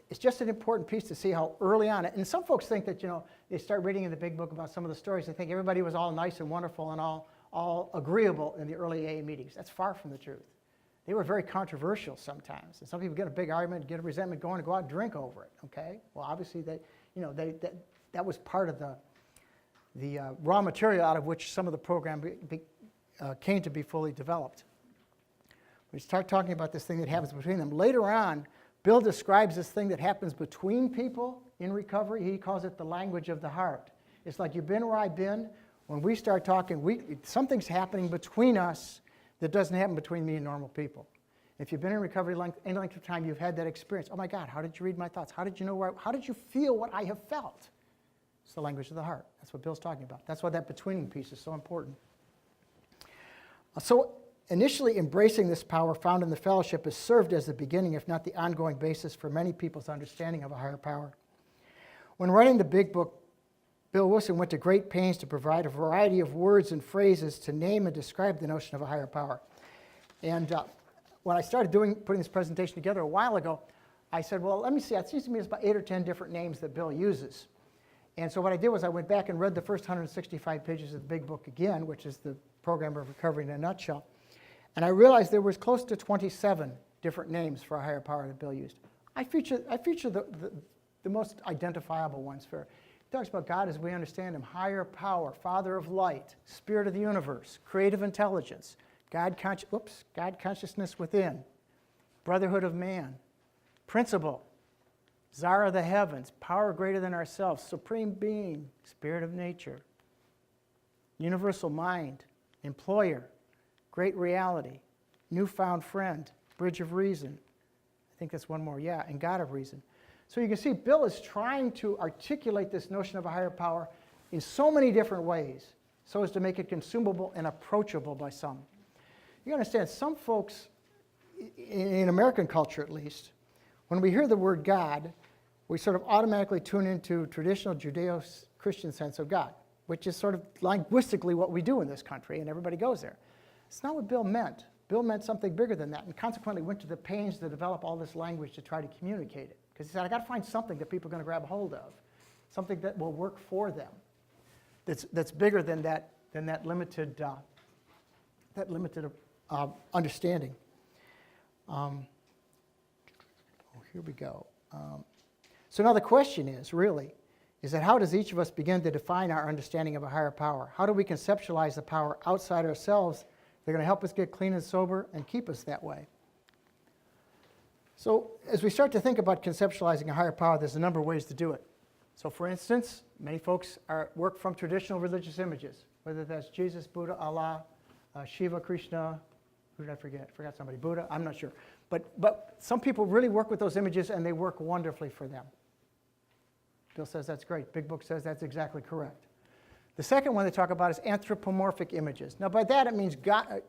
It's just an important piece to see how early on, and some folks think that, you know, they start reading in the big book about some of the stories, they think everybody was all nice and wonderful and all agreeable in the early AA meetings. That's far from the truth. They were very controversial sometimes. And some people get a big argument, get a resentment going, and go out and drink over it. Okay? Well, obviously, that was part of the raw material out of which some of the program came to be fully developed. We start talking about this thing that happens between them. Later on, Bill describes this thing that happens between people in recovery. He calls it the language of the heart. It's like, you've been where I've been. When we start talking, something's happening between us that doesn't happen between me and normal people. If you've been in recovery any length of time, you've had that experience. Oh my God, how did you read my thoughts? How did you know how did you feel what I have felt? It's the language of the heart. That's what Bill's talking about. That's why that betweening piece is so important. So initially embracing this power found in the fellowship has served as the beginning, if not the ongoing basis for many people's understanding of a higher power. When writing the big book, Bill Wilson went to great pains to provide a variety of words and phrases to name and describe the notion of a higher power. And when I started putting this presentation together a while ago, I said, well, let me see. It seems to me there's about 8 or 10 different names that Bill uses. And so what I did was I went back and read the first 165 pages of the big book again, which is the Program of Recovery in a nutshell. And I realized there was close to 27 different names for a higher power that Bill used. I feature the most identifiable ones for. He talks about God as we understand him, higher power, Father of light, Spirit of the universe, creative intelligence, God consciousness within, brotherhood of man, principle, Czar of the heavens, power greater than ourselves, supreme being, spirit of nature, universal mind, employer, great reality, newfound friend, bridge of reason. I think that's one more, yeah, and God of reason. So you can see Bill is trying to articulate this notion of a higher power in so many different ways so as to make it consumable and approachable by some. You understand, some folks, in American culture at least, when we hear the word God, we sort of automatically tune into traditional Judeo-Christian sense of God, which is sort of linguistically what we do in this country, and everybody goes there. It's not what Bill meant. Bill meant something bigger than that, and consequently went to the pains to develop all this language to try to communicate it. Because he said, I got to find something that people are going to grab hold of, something that will work for them, that's bigger than that limited understanding. Here we go. So now the question is, really, is that how does each of us begin to define our understanding of a higher power? How do we conceptualize the power outside ourselves that's going to help us get clean and sober and keep us that way? So as we start to think about conceptualizing a higher power, there's a number of ways to do it. So for instance, many folks work from traditional religious images, whether that's Jesus, Buddha, Allah, Shiva, Krishna, who did I forget? I forgot somebody. Buddha, I'm not sure. But some people really work with those images and they work wonderfully for them. Bill says that's great. Big Book says that's exactly correct. The second one they talk about is anthropomorphic images. Now by that it means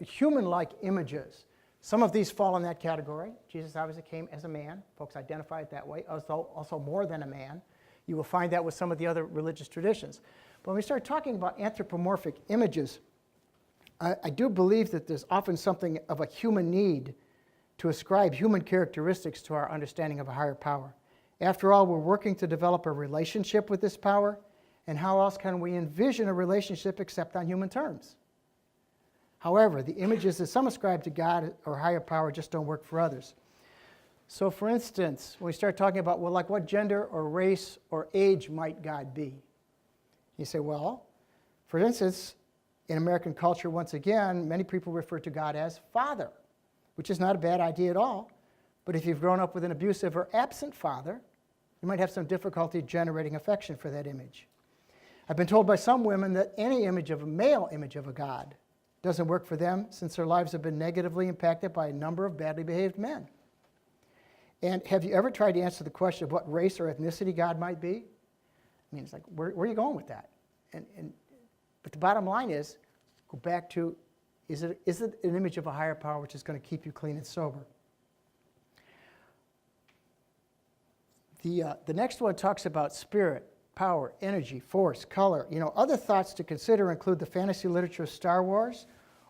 human-like images. Some of these fall in that category. Jesus obviously came as a man. Folks identify it that way, also more than a man. You will find that with some of the other religious traditions. But when we start talking about anthropomorphic images, I do believe that there's often something of a human need to ascribe human characteristics to our understanding of a higher power. After all, we're working to develop a relationship with this power, and how else can we envision a relationship except on human terms? However, the images that some ascribe to God or higher power just don't work for others. So for instance, when we start talking about, well, like what gender or race or age might God be? You say, well, for instance, in American culture, once again, many people refer to God as Father, which is not a bad idea at all. But if you've grown up with an abusive or absent father, you might have some difficulty generating affection for that image. I've been told by some women that any image of a male image of a God doesn't work for them since their lives have been negatively impacted by a number of badly behaved men. And have you ever tried to answer the question of what race or ethnicity God might be? I mean, it's like, where are you going with that? But the bottom line is, go back to, is it an image of a higher power which is going to keep you clean and sober? The next one talks about spirit, power, energy, force, color. Other thoughts to consider include the fantasy literature of Star Wars.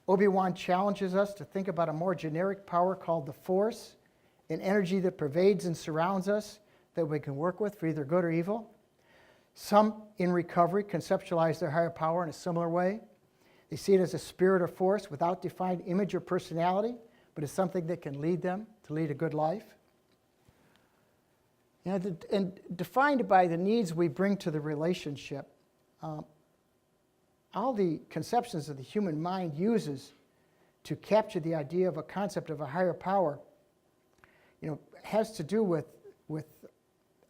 Obi-Wan challenges us to think about a more generic power called the force, an energy that pervades and surrounds us that we can work with for either good or evil. Some in recovery conceptualize their higher power in a similar way. They see it as a spirit or force without defined image or personality, but as something that can lead them to lead a good life. And defined by the needs we bring to the relationship. All the conceptions of the human mind uses to capture the idea of a concept of a higher power, has to do with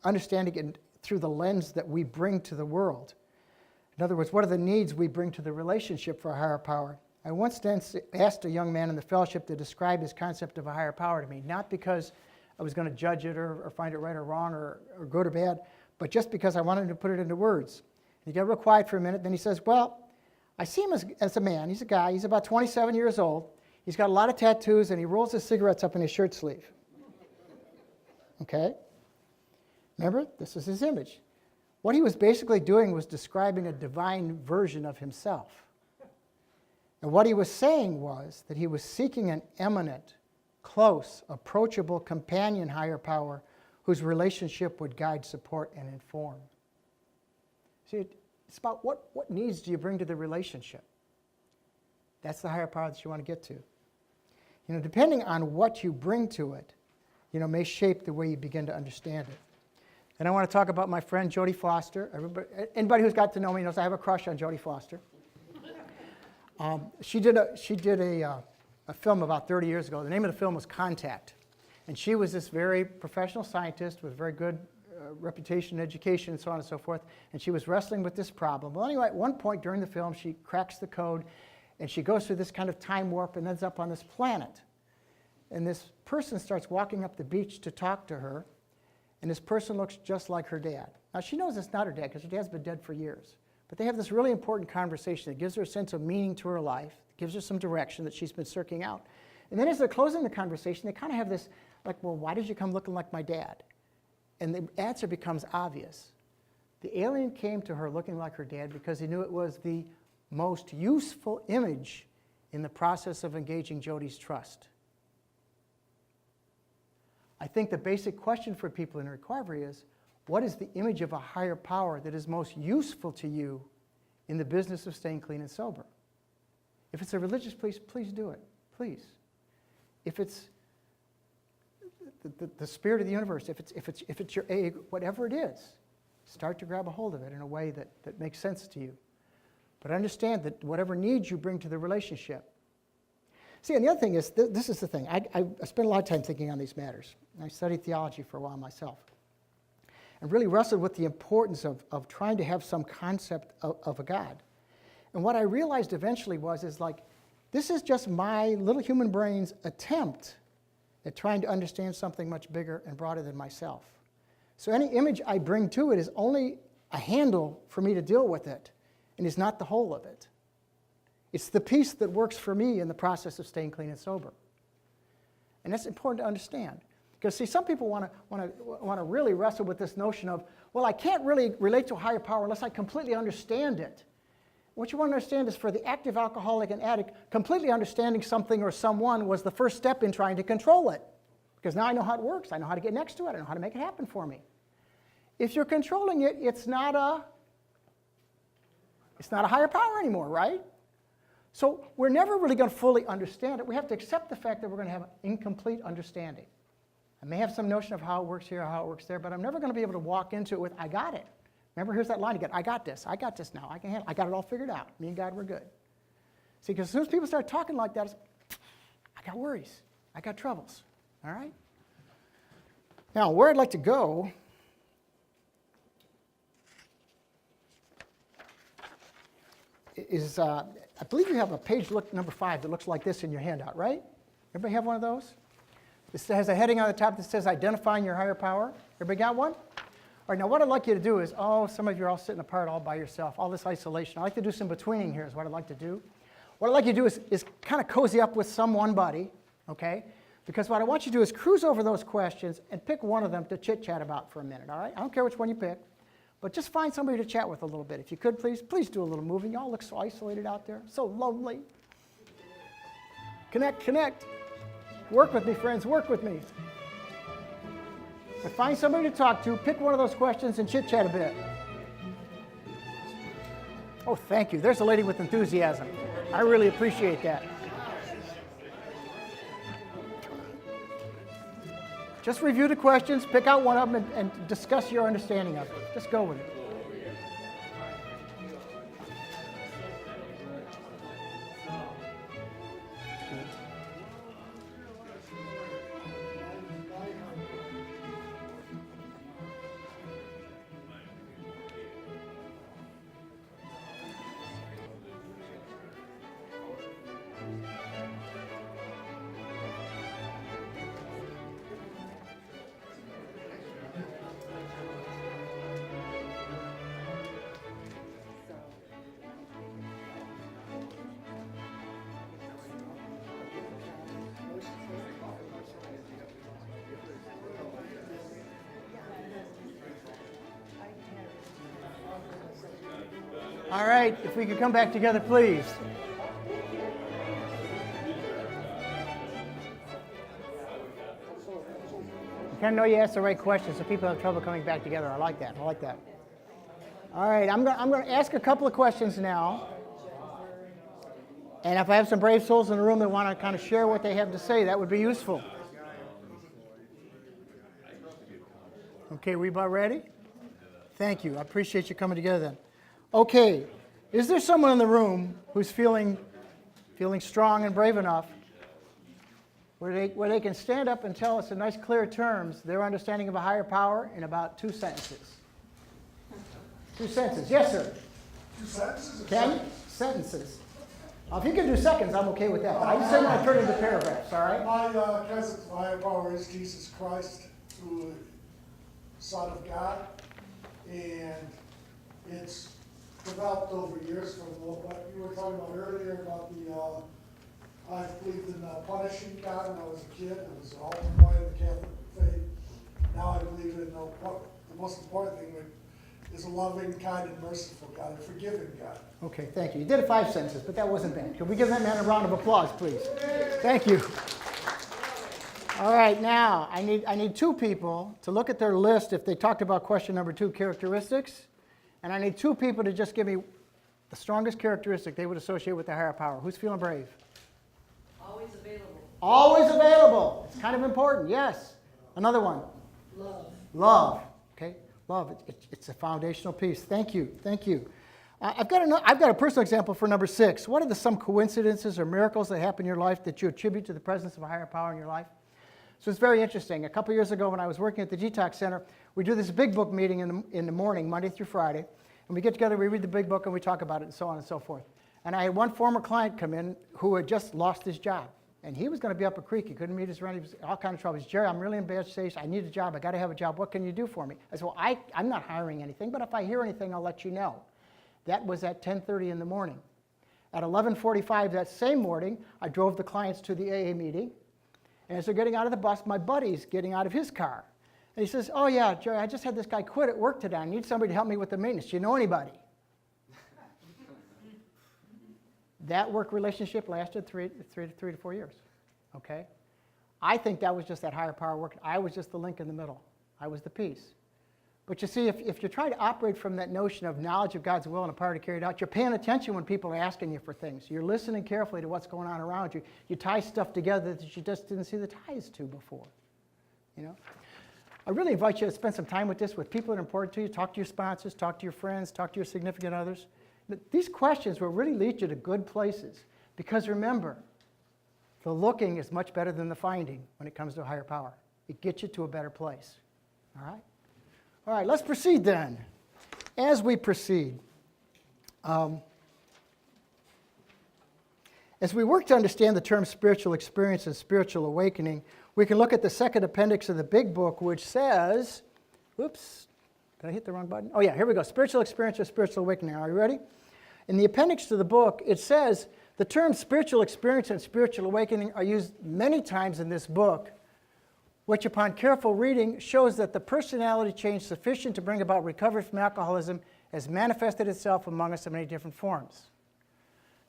understanding it through the lens that we bring to the world. In other words, what are the needs we bring to the relationship for a higher power? I once asked a young man in the fellowship to describe his concept of a higher power to me, not because I was going to judge it or find it right or wrong or good or bad, but just because I wanted him to put it into words. He got real quiet for a minute, then he says, well, I see him as a man. He's a guy. He's about 27 years old. He's got a lot of tattoos, and he rolls his cigarettes up in his shirt sleeve. Okay? Remember, this is his image. What he was basically doing was describing a divine version of himself. And what he was saying was that he was seeking an eminent, close, approachable companion higher power whose relationship would guide, support, and inform. See, it's about what needs do you bring to the relationship. That's the higher power that you want to get to. Depending on what you bring to it, may shape the way you begin to understand it. And I want to talk about my friend Jodie Foster. Anybody who's got to know me knows I have a crush on Jodie Foster. She did a film about 30 years ago. The name of the film was Contact. And she was this very professional scientist with very good reputation, education, and so on and so forth. And she was wrestling with this problem. Well, anyway, at one point during the film, she cracks the code, and she goes through this kind of time warp and ends up on this planet. And this person starts walking up the beach to talk to her, and this person looks just like her dad. Now, she knows it's not her dad because her dad's been dead for years. But they have this really important conversation that gives her a sense of meaning to her life, gives her some direction that she's been searching out. And then as they're closing the conversation, they kind of have this, like, well, why did you come looking like my dad? And the answer becomes obvious. The alien came to her looking like her dad because he knew it was the most useful image in the process of engaging Jodie's trust. I think the basic question for people in recovery is, what is the image of a higher power that is most useful to you in the business of staying clean and sober? If it's a religious place, please do it, please. If it's the spirit of the universe, if it's your egg, whatever it is, start to grab a hold of it in a way that makes sense to you. But understand that whatever needs you bring to the relationship. See, and the other thing is, this is the thing. I spent a lot of time thinking on these matters. I studied theology for a while myself. And really wrestled with the importance of trying to have some concept of a God. And what I realized eventually is like, this is just my little human brain's attempt at trying to understand something much bigger and broader than myself. So any image I bring to it is only a handle for me to deal with it, and is not the whole of it. It's the piece that works for me in the process of staying clean and sober. And that's important to understand. Because, see, some people want to really wrestle with this notion of, well, I can't really relate to a higher power unless I completely understand it. What you want to understand is, for the active alcoholic and addict, completely understanding something or someone was the first step in trying to control it. Because now I know how it works. I know how to get next to it. I know how to make it happen for me. If you're controlling it, it's not a higher power anymore, right? So we're never really going to fully understand it. We have to accept the fact that we're going to have an incomplete understanding. I may have some notion of how it works here or how it works there, but I'm never going to be able to walk into it with, I got it. Remember, here's that line again. I got this now. I can handle it. I got it all figured out. Me and God, we're good. See, because as soon as people start talking like that, it's, I got worries. I got troubles. All right? Now, where I'd like to go is, I believe you have a page number 5 that looks like this in your handout, right? Everybody have one of those? This has a heading on the top that says Identifying Your Higher Power. Everybody got one? All right, now what I'd like you to do is, some of you are all sitting apart all by yourself, all this isolation. I'd like to do some betweening here is what I'd like to do. What I'd like you to do is kind of cozy up with one buddy, okay? Because what I want you to do is cruise over those questions and pick one of them to chit-chat about for a minute, all right? I don't care which one you pick, but just find somebody to chat with a little bit. If you could, please do a little moving. Y'all look so isolated out there, so lonely. Connect. Work with me, friends, work with me. But find somebody to talk to, pick one of those questions, and chit-chat a bit. Oh, thank you. There's a lady with enthusiasm. I really appreciate that. Just review the questions, pick out one of them, and discuss your understanding of it. Just go with it. All right, if we could come back together, please. You kind of know you asked the right questions, so people have trouble coming back together. I like that. All right, I'm going to ask a couple of questions now. And if I have some brave souls in the room that want to kind of share what they have to say, that would be useful. Okay, we about ready? Thank you. I appreciate you coming together then. Okay, is there someone in the room who's feeling strong and brave enough where they can stand up and tell us in nice, clear terms their understanding of a higher power in about 2 sentences? 2 sentences. Yes, sir. 2 sentences? Can you? Sentences. If you can do seconds, I'm okay with that. I just said when I turn into paragraphs, all right? My concept of higher power is Jesus Christ, who is Son of God, and it's developed over years from what you were talking about earlier about I believed in punishing God when I was a kid. It was an ultimate point of the Catholic faith. Now I believe in the most important thing is a loving, kind, and merciful God, a forgiving God. Okay, thank you. You did it 5 sentences, but that wasn't bad. Could we give that man a round of applause, please? Thank you. All right, now I need 2 people to look at their list if they talked about question number 2, characteristics. And I need 2 people to just give me the strongest characteristic they would associate with the higher power. Who's feeling brave? Always available. Always available. It's kind of important, yes. Another one. Love. Love. Okay, love. It's a foundational piece. Thank you. Thank you. I've got a personal example for number 6. What are some coincidences or miracles that happen in your life that you attribute to the presence of a higher power in your life? So it's very interesting. A couple years ago when I was working at the Detox Center, we do this big book meeting in the morning, Monday through Friday. And we get together, we read the big book, and we talk about it, and so on and so forth. And I had one former client come in who had just lost his job. And he was going to be up a creek. He couldn't meet his rent. He was all kind of trouble. He said, Jerry, I'm really in bad shape. I need a job. I got to have a job. What can you do for me? I said, well, I'm not hiring anything, but if I hear anything, I'll let you know. That was at 10:30 in the morning. At 11:45 that same morning, I drove the clients to the AA meeting. And as they're getting out of the bus, my buddy's getting out of his car. And he says, oh, yeah, Jerry, I just had this guy quit at work today. I need somebody to help me with the maintenance. Do you know anybody? That work relationship lasted three to 4 years. Okay? I think that was just that higher power working. I was just the link in the middle. I was the piece. But you see, if you're trying to operate from that notion of knowledge of God's will and a power to carry it out, you're paying attention when people are asking you for things. You're listening carefully to what's going on around you. You tie stuff together that you just didn't see the ties to before. You know? I really invite you to spend some time with this, with people that are important to you. Talk to your sponsors, talk to your friends, talk to your significant others. But these questions will really lead you to good places. Because remember, the looking is much better than the finding when it comes to a higher power. It gets you to a better place. All right? All right, let's proceed then. As we proceed, as we work to understand the term spiritual experience and spiritual awakening, we can look at the second appendix of the big book, which says, whoops, did I hit the wrong button? Oh yeah, here we go, spiritual experience or spiritual awakening. Are you ready? In the appendix to the book, it says, the terms spiritual experience and spiritual awakening are used many times in this book, which upon careful reading shows that the personality change sufficient to bring about recovery from alcoholism has manifested itself among us in many different forms.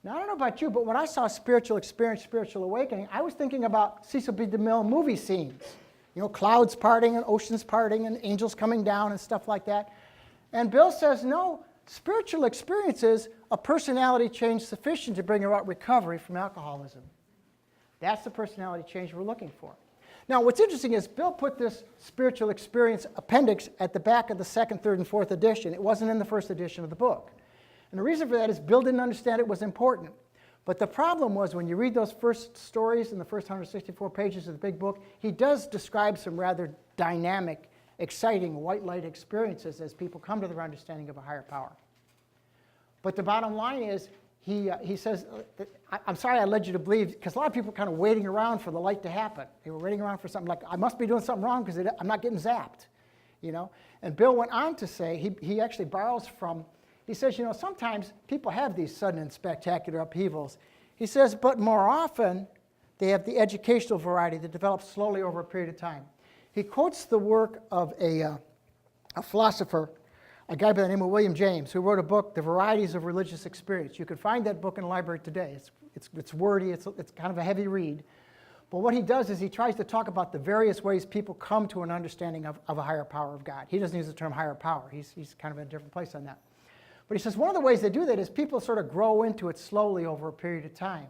Now, I don't know about you, but when I saw spiritual experience, spiritual awakening, I was thinking about Cecil B. DeMille movie scenes. You know, clouds parting and oceans parting and angels coming down and stuff like that. And Bill says, no, spiritual experience is a personality change sufficient to bring about recovery from alcoholism. That's the personality change we're looking for. Now, what's interesting is Bill put this spiritual experience appendix at the back of the second, third, and fourth edition. It wasn't in the first edition of the book. And the reason for that is Bill didn't understand it was important. But the problem was when you read those first stories in the first 164 pages of the big book, he does describe some rather dynamic, exciting white light experiences as people come to their understanding of a higher power. But the bottom line is, he says, I'm sorry I led you to believe, because a lot of people are kind of waiting around for the light to happen. They were waiting around for something like, I must be doing something wrong because I'm not getting zapped. You know? And Bill went on to say, he actually borrows from, he says, you know, sometimes people have these sudden and spectacular upheavals. He says, but more often, they have the educational variety that develops slowly over a period of time. He quotes the work of a philosopher, a guy by the name of William James, who wrote a book, The Varieties of Religious Experience. You can find that book in the library today. It's wordy, it's kind of a heavy read. But what he does is he tries to talk about the various ways people come to an understanding of a higher power of God. He doesn't use the term higher power. He's kind of in a different place on that. But he says one of the ways they do that is people sort of grow into it slowly over a period of time.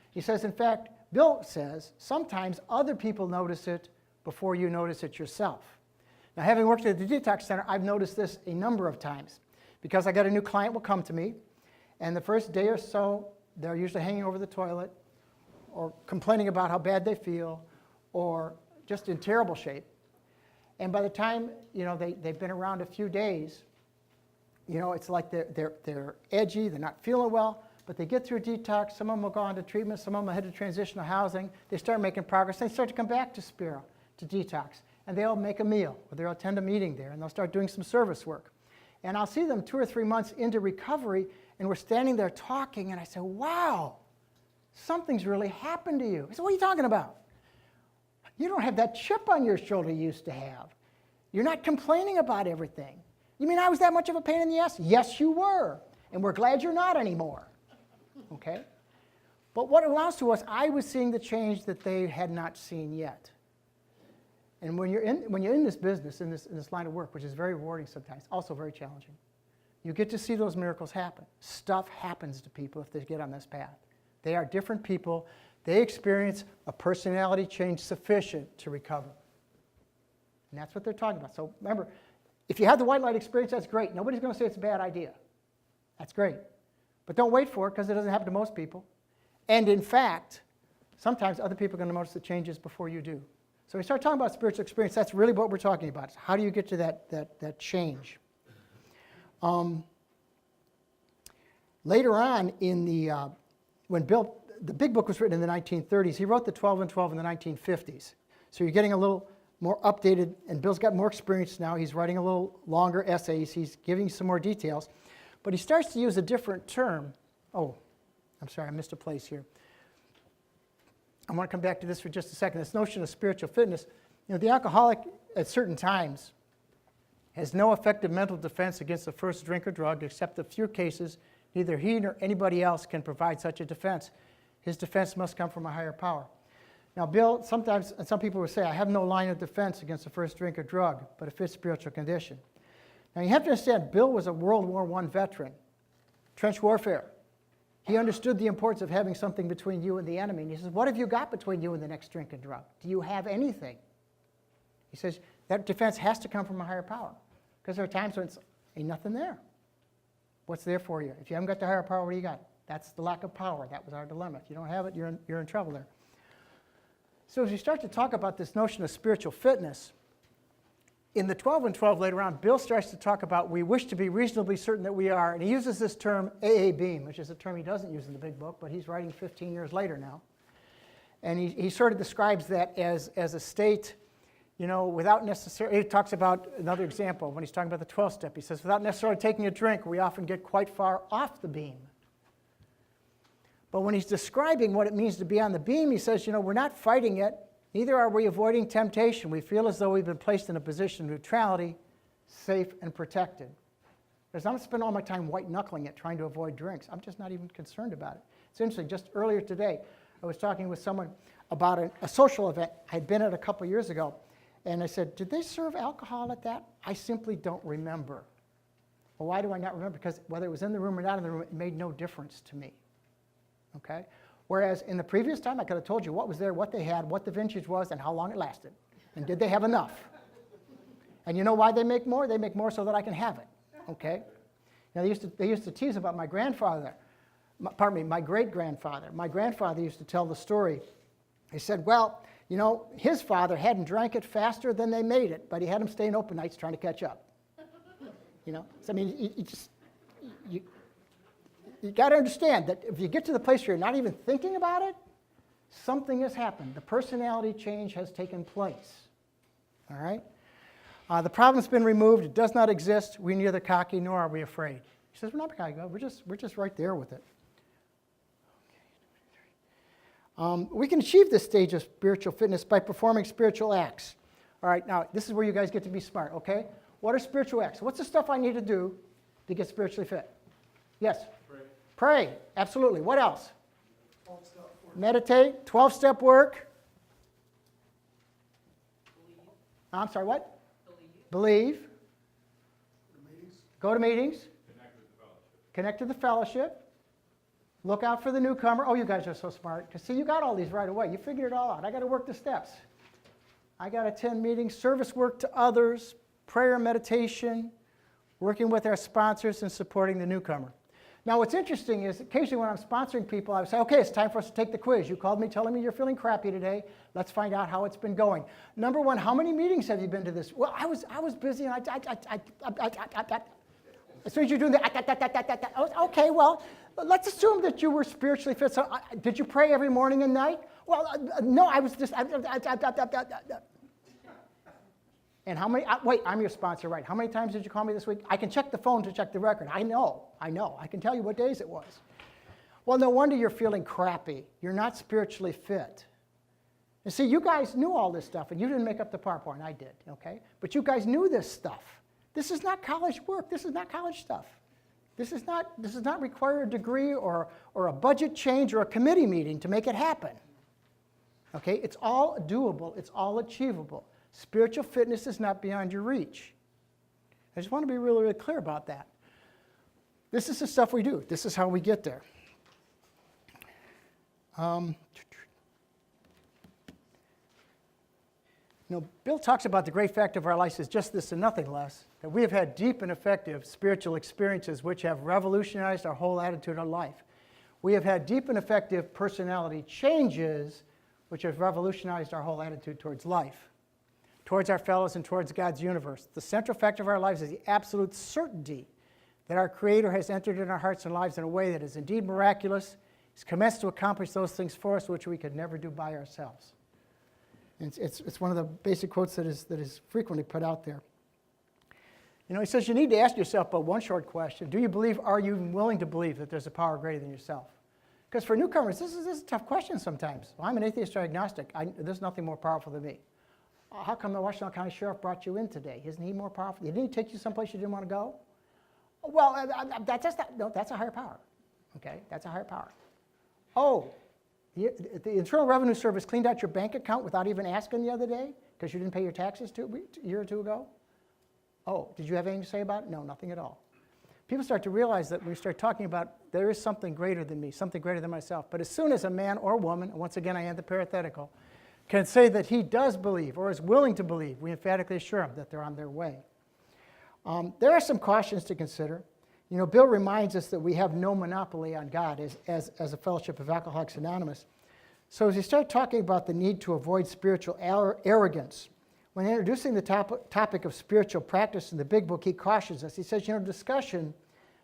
He says, in fact, Bill says, sometimes other people notice it before you notice it yourself. Now, having worked at the Detox Center, I've noticed this a number of times. Because I got a new client will come to me, and the first day or so, they're usually hanging over the toilet, or complaining about how bad they feel, or just in terrible shape. And by the time, you know, they've been around a few days, you know, it's like they're edgy, they're not feeling well, but they get through detox. Some of them will go on to treatment, some of them will head to transitional housing. They start making progress. They start to come back to Spera, to detox. And they'll make a meal, or they'll attend a meeting there, and they'll start doing some service work. And I'll see them 2 or 3 months into recovery, and we're standing there talking, and I say, wow, something's really happened to you. I said, what are you talking about? You don't have that chip on your shoulder you used to have. You're not complaining about everything. You mean I was that much of a pain in the ass? Yes, you were. And we're glad you're not anymore. Okay? But what it allows to us, I was seeing the change that they had not seen yet. And when you're in this business, in this line of work, which is very rewarding sometimes, also very challenging, you get to see those miracles happen. Stuff happens to people if they get on this path. They are different people. They experience a personality change sufficient to recover. And that's what they're talking about. So remember, if you have the white light experience, that's great. Nobody's going to say it's a bad idea. That's great. But don't wait for it because it doesn't happen to most people. And in fact, sometimes other people are going to notice the changes before you do. So we start talking about spiritual experience. That's really what we're talking about. How do you get to that change? Later on in the, when Bill, the big book was written in the 1930s, he wrote the 12 and 12 in the 1950s. So you're getting a little more updated, and Bill's got more experience now. He's writing a little longer essays. He's giving some more details. But he starts to use a different term. Oh, I'm sorry, I missed a place here. I want to come back to this for just a second. This notion of spiritual fitness. You know, the alcoholic at certain times has no effective mental defense against the first drink or drug, except a few cases. Neither he nor anybody else can provide such a defense. His defense must come from a higher power. Now, Bill, sometimes some people will say, I have no line of defense against the first drink or drug, but it fits spiritual condition. Now, you have to understand, Bill was a World War I veteran, trench warfare. He understood the importance of having something between you and the enemy. And he says, what have you got between you and the next drink and drug? Do you have anything? He says, that defense has to come from a higher power. Because there are times when it's, ain't nothing there. What's there for you? If you haven't got the higher power, what do you got? That's the lack of power. That was our dilemma. If you don't have it, you're in trouble there. So as we start to talk about this notion of spiritual fitness, in the 12 and 12 later on, Bill starts to talk about we wish to be reasonably certain that we are, and he uses this term AA beam, which is a term he doesn't use in the big book, but he's writing 15 years later now. And he sort of describes that as a state, you know, without necessarily, he talks about another example when he's talking about the 12 step. He says, without necessarily taking a drink, we often get quite far off the beam. But when he's describing what it means to be on the beam, he says, you know, we're not fighting it. Neither are we avoiding temptation. We feel as though we've been placed in a position of neutrality, safe and protected. Because I'm going to spend all my time white-knuckling it, trying to avoid drinks. I'm just not even concerned about it. It's interesting. Just earlier today, I was talking with someone about a social event I'd been at a couple years ago. And I said, did they serve alcohol at that? I simply don't remember. Well, why do I not remember? Because whether it was in the room or not in the room, it made no difference to me. Okay? Whereas in the previous time, I could have told you what was there, what they had, what the vintage was, and how long it lasted. And did they have enough? And you know why they make more? They make more so that I can have it. Okay? Now, they used to tease about my grandfather. My great-grandfather. My grandfather used to tell the story. He said, well, you know, his father hadn't drank it faster than they made it, but he had him staying open nights trying to catch up. You know? So, I mean, you got to understand that if you get to the place where you're not even thinking about it, something has happened. The personality change has taken place. All right? The problem's been removed. It does not exist. We're neither cocky nor are we afraid. He says, we're not cocky. We're just right there with it. We can achieve this stage of spiritual fitness by performing spiritual acts. All right, now this is where you guys get to be smart, okay? What are spiritual acts? What's the stuff I need to do to get spiritually fit? Yes? Pray, absolutely. What else? 12-step work. Meditate, 12-step work. Believe. I'm sorry, what? Believe. Believe. The meetings. Go to meetings. Connect with the fellowship. Connect to the fellowship. Look out for the newcomer. Oh, you guys are so smart. Because see, you got all these right away. You figured it all out. I got to work the steps. I got to attend meetings, service work to others, prayer, meditation, working with our sponsors, and supporting the newcomer. Now, what's interesting is occasionally when I'm sponsoring people, I would say, okay, it's time for us to take the quiz. You called me telling me you're feeling crappy today. Let's find out how it's been going. Number one, how many meetings have you been to this? Well, I was busy, and as soon as you're doing that, okay, well, let's assume that you were spiritually fit. So, did you pray every morning and night? Well, no, I was just, and how many, wait, I'm your sponsor, right? How many times did you call me this week? I can check the phone to check the record. I know. I can tell you what days it was. Well, no wonder you're feeling crappy. You're not spiritually fit. And see, you guys knew all this stuff, and you didn't make up the PowerPoint. I did, okay? But you guys knew this stuff. This is not college work. This is not college stuff. This does not require a degree or a budget change or a committee meeting to make it happen. Okay? It's all doable. It's all achievable. Spiritual fitness is not beyond your reach. I just want to be really, really clear about that. This is the stuff we do. This is how we get there. Bill talks about the great fact of our lives is just this and nothing less, that we have had deep and effective spiritual experiences which have revolutionized our whole attitude on life. We have had deep and effective personality changes which have revolutionized our whole attitude towards life, towards our fellows, and towards God's universe. The central fact of our lives is the absolute certainty that our Creator has entered in our hearts and lives in a way that is indeed miraculous. He's commenced to accomplish those things for us which we could never do by ourselves. And it's one of the basic quotes that is frequently put out there. He says you need to ask yourself but one short question. Do you believe, are you willing to believe that there's a power greater than yourself? Because for newcomers, this is a tough question sometimes. Well, I'm an atheist or agnostic. There's nothing more powerful than me. How come the Washington County Sheriff brought you in today? Isn't he more powerful? Didn't he take you someplace you didn't want to go? Well, that's a higher power. Okay, that's a higher power. Oh, the Internal Revenue Service cleaned out your bank account without even asking the other day because you didn't pay your taxes a year or two ago? Oh, did you have anything to say about it? No, nothing at all. People start to realize that we start talking about there is something greater than me, something greater than myself. But as soon as a man or woman, and once again I add the parenthetical, can say that he does believe or is willing to believe, we emphatically assure them that they're on their way. There are some cautions to consider. Bill reminds us that we have no monopoly on God as a fellowship of Alcoholics Anonymous. So as he started talking about the need to avoid spiritual arrogance, when introducing the topic of spiritual practice in the Big Book, he cautions us. He says, discussion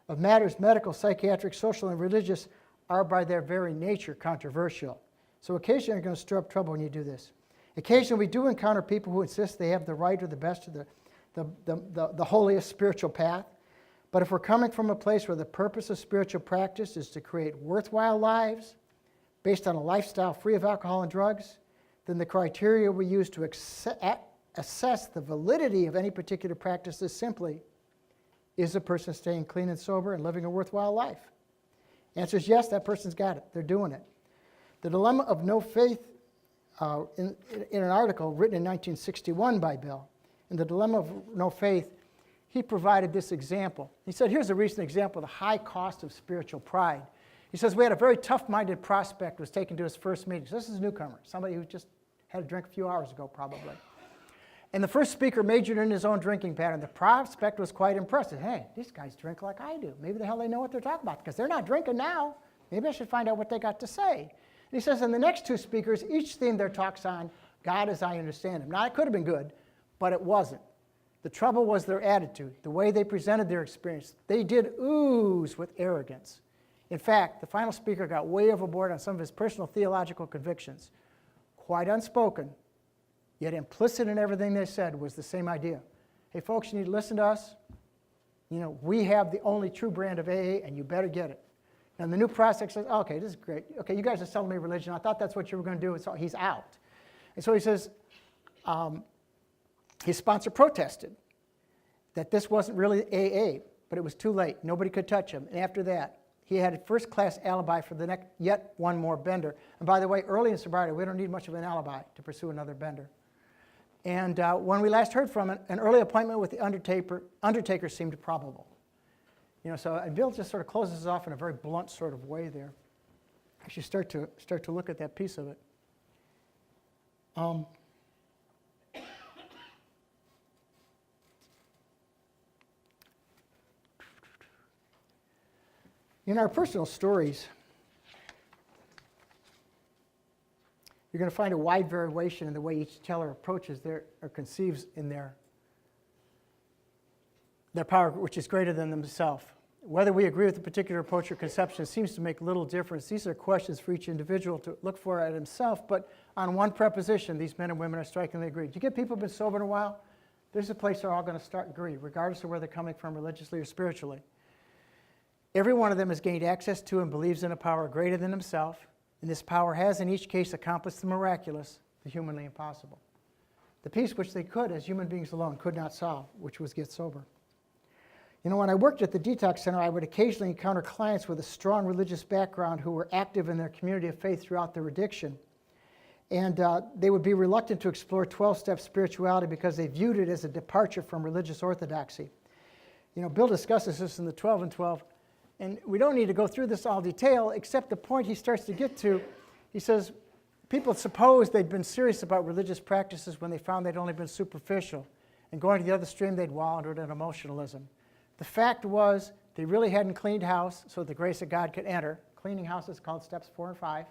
of matters medical, psychiatric, social, and religious are by their very nature controversial. So occasionally you're going to stir up trouble when you do this. Occasionally we do encounter people who insist they have the right or the best of the holiest spiritual path. But if we're coming from a place where the purpose of spiritual practice is to create worthwhile lives based on a lifestyle free of alcohol and drugs, then the criteria we use to assess the validity of any particular practice is simply, is the person staying clean and sober and living a worthwhile life? Answer is yes, that person's got it. They're doing it. The dilemma of no faith, in an article written in 1961 by Bill, in the dilemma of no faith, he provided this example. He said, here's a recent example of the high cost of spiritual pride. He says, we had a very tough-minded prospect who was taken to his first meeting. So this is a newcomer, somebody who just had a drink a few hours ago probably. And the first speaker majored in his own drinking pattern. The prospect was quite impressed. Hey, these guys drink like I do. Maybe the hell they know what they're talking about because they're not drinking now. Maybe I should find out what they got to say. And he says, and the next two speakers each themed their talks on God as I understand him. Now, it could have been good, but it wasn't. The trouble was their attitude, the way they presented their experience. They did ooze with arrogance. In fact, the final speaker got way overboard on some of his personal theological convictions. Quite unspoken, yet implicit in everything they said was the same idea. Hey, folks, you need to listen to us. We have the only true brand of AA, and you better get it. And the new prospect says, oh, okay, this is great. Okay, you guys are selling me religion. I thought that's what you were going to do. So he's out. And so he says, his sponsor protested that this wasn't really AA, but it was too late. Nobody could touch him. And after that, he had a first-class alibi for the next, yet one more bender. And by the way, early in sobriety, we don't need much of an alibi to pursue another bender. And when we last heard from him, an early appointment with the undertaker seemed probable. So Bill just sort of closes off in a very blunt sort of way there. Actually, start to look at that piece of it. In our personal stories, you're going to find a wide variation in the way each teller approaches or conceives in their power, which is greater than themselves. Whether we agree with a particular approach or conception seems to make little difference. These are questions for each individual to look for at himself, but on one preposition, these men and women are strikingly agreed. You get people who've been sober in a while, there's a place they're all going to start agree, regardless of where they're coming from religiously or spiritually. Every one of them has gained access to and believes in a power greater than himself, and this power has in each case accomplished the miraculous, the humanly impossible. The peace which they could, as human beings alone, could not solve, which was get sober. When I worked at the detox center, I would occasionally encounter clients with a strong religious background who were active in their community of faith throughout their addiction. And they would be reluctant to explore 12-step spirituality because they viewed it as a departure from religious orthodoxy. Bill discusses this in the 12 and 12. And we don't need to go through this all detail, except the point he starts to get to. He says, people supposed they'd been serious about religious practices when they found they'd only been superficial. And going to the other extreme, they'd wandered in emotionalism. The fact was, they really hadn't cleaned house so the grace of God could enter. Cleaning house is called steps 4 and 5.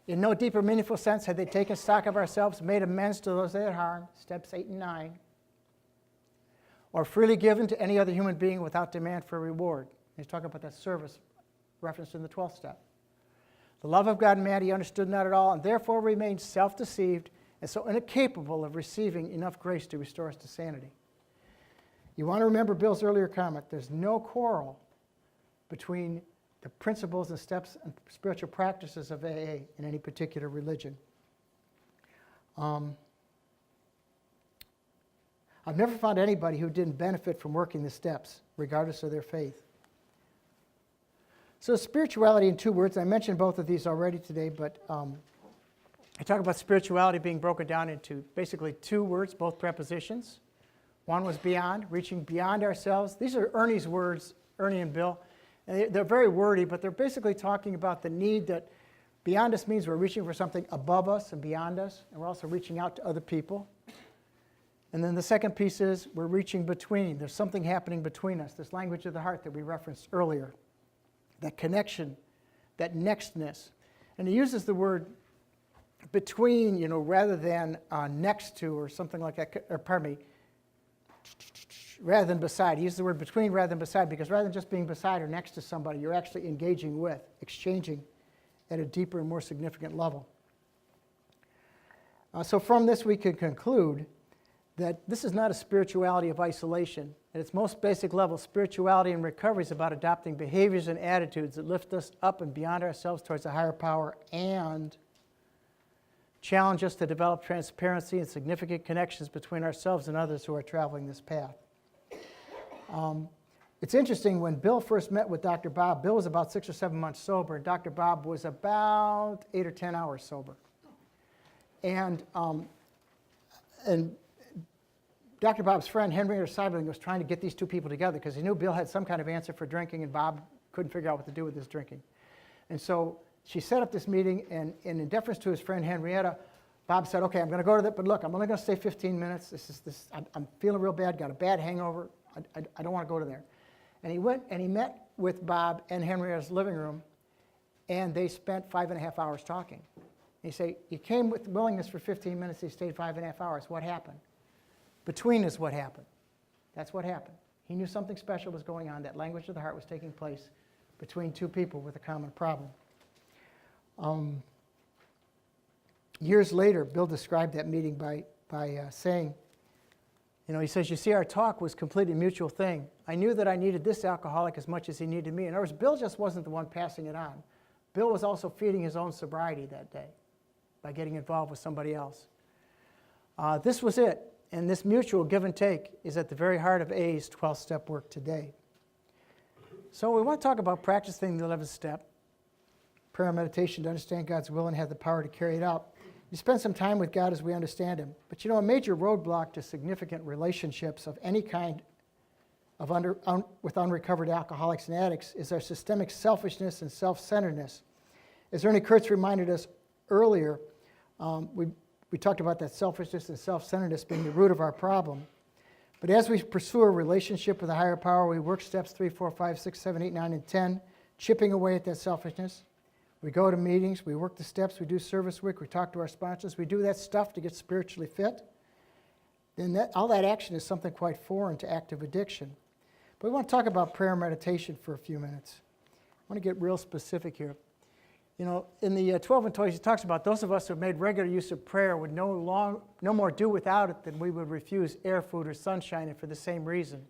In no deeper, meaningful sense had they taken stock of ourselves, made amends to those they had harmed, steps 8 and 9, or freely given to any other human being without demand for a reward. He's talking about that service referenced in the 12th step. The love of God and man he understood not at all, and therefore remained self-deceived and so incapable of receiving enough grace to restore us to sanity. You want to remember Bill's earlier comment. There's no quarrel between the principles and steps and spiritual practices of AA in any particular religion. I've never found anybody who didn't benefit from working the steps, regardless of their faith. So spirituality in 2 words. I mentioned both of these already today, but I talk about spirituality being broken down into basically 2 words, both prepositions. One was beyond, reaching beyond ourselves. These are Ernie's words, Ernie and Bill. And they're very wordy, but they're basically talking about the need that beyond us means we're reaching for something above us and beyond us, and we're also reaching out to other people. And then the second piece is we're reaching between. There's something happening between us, this language of the heart that we referenced earlier, that connection, that nextness. And he uses the word between, rather than next to or something like that, or pardon me, rather than beside. He uses the word between rather than beside, because rather than just being beside or next to somebody, you're actually engaging with, exchanging at a deeper and more significant level. So from this we can conclude that this is not a spirituality of isolation. At its most basic level, spirituality and recovery is about adopting behaviors and attitudes that lift us up and beyond ourselves towards a higher power and challenge us to develop transparency and significant connections between ourselves and others who are traveling this path. It's interesting, when Bill first met with Dr. Bob, Bill was about 6 or 7 months sober, and Dr. Bob was about 8 or 10 hours sober. And Dr. Bob's friend, Henrietta Seibling, was trying to get these 2 people together because he knew Bill had some kind of answer for drinking, and Bob couldn't figure out what to do with his drinking. And so she set up this meeting, and in deference to his friend Henrietta, Bob said, okay, I'm going to go to that, but look, I'm only going to stay 15 minutes. I'm feeling real bad, got a bad hangover. I don't want to go to there. And he went and he met with Bob in Henrietta's living room, and they spent 5.5 hours talking. And he said, you came with willingness for 15 minutes, he stayed 5.5 hours. What happened? Between is what happened. That's what happened. He knew something special was going on. That language of the heart was taking place between 2 people with a common problem. Years later, Bill described that meeting by saying, he says, you see, our talk was completely a mutual thing. I knew that I needed this alcoholic as much as he needed me. In other words, Bill just wasn't the one passing it on. Bill was also feeding his own sobriety that day by getting involved with somebody else. This was it. And this mutual give and take is at the very heart of A's 12th step work today. So we want to talk about practicing the 11th step, prayer and meditation to understand God's will and have the power to carry it out. You spend some time with God as we understand him. But a major roadblock to significant relationships of any kind with unrecovered alcoholics and addicts is our systemic selfishness and self-centeredness. As Ernie Kurtz reminded us earlier, we talked about that selfishness and self-centeredness being the root of our problem. But as we pursue a relationship with a higher power, we work steps 3, 4, 5, 6, 7, 8, 9, and 10, chipping away at that selfishness. We go to meetings, we work the steps, we do service work, we talk to our sponsors, we do that stuff to get spiritually fit. Then all that action is something quite foreign to active addiction. But we want to talk about prayer and meditation for a few minutes. I want to get real specific here. In the 12 and Toys, he talks about those of us who have made regular use of prayer would no more do without it than we would refuse air, food, or sunshine, and for the same reason.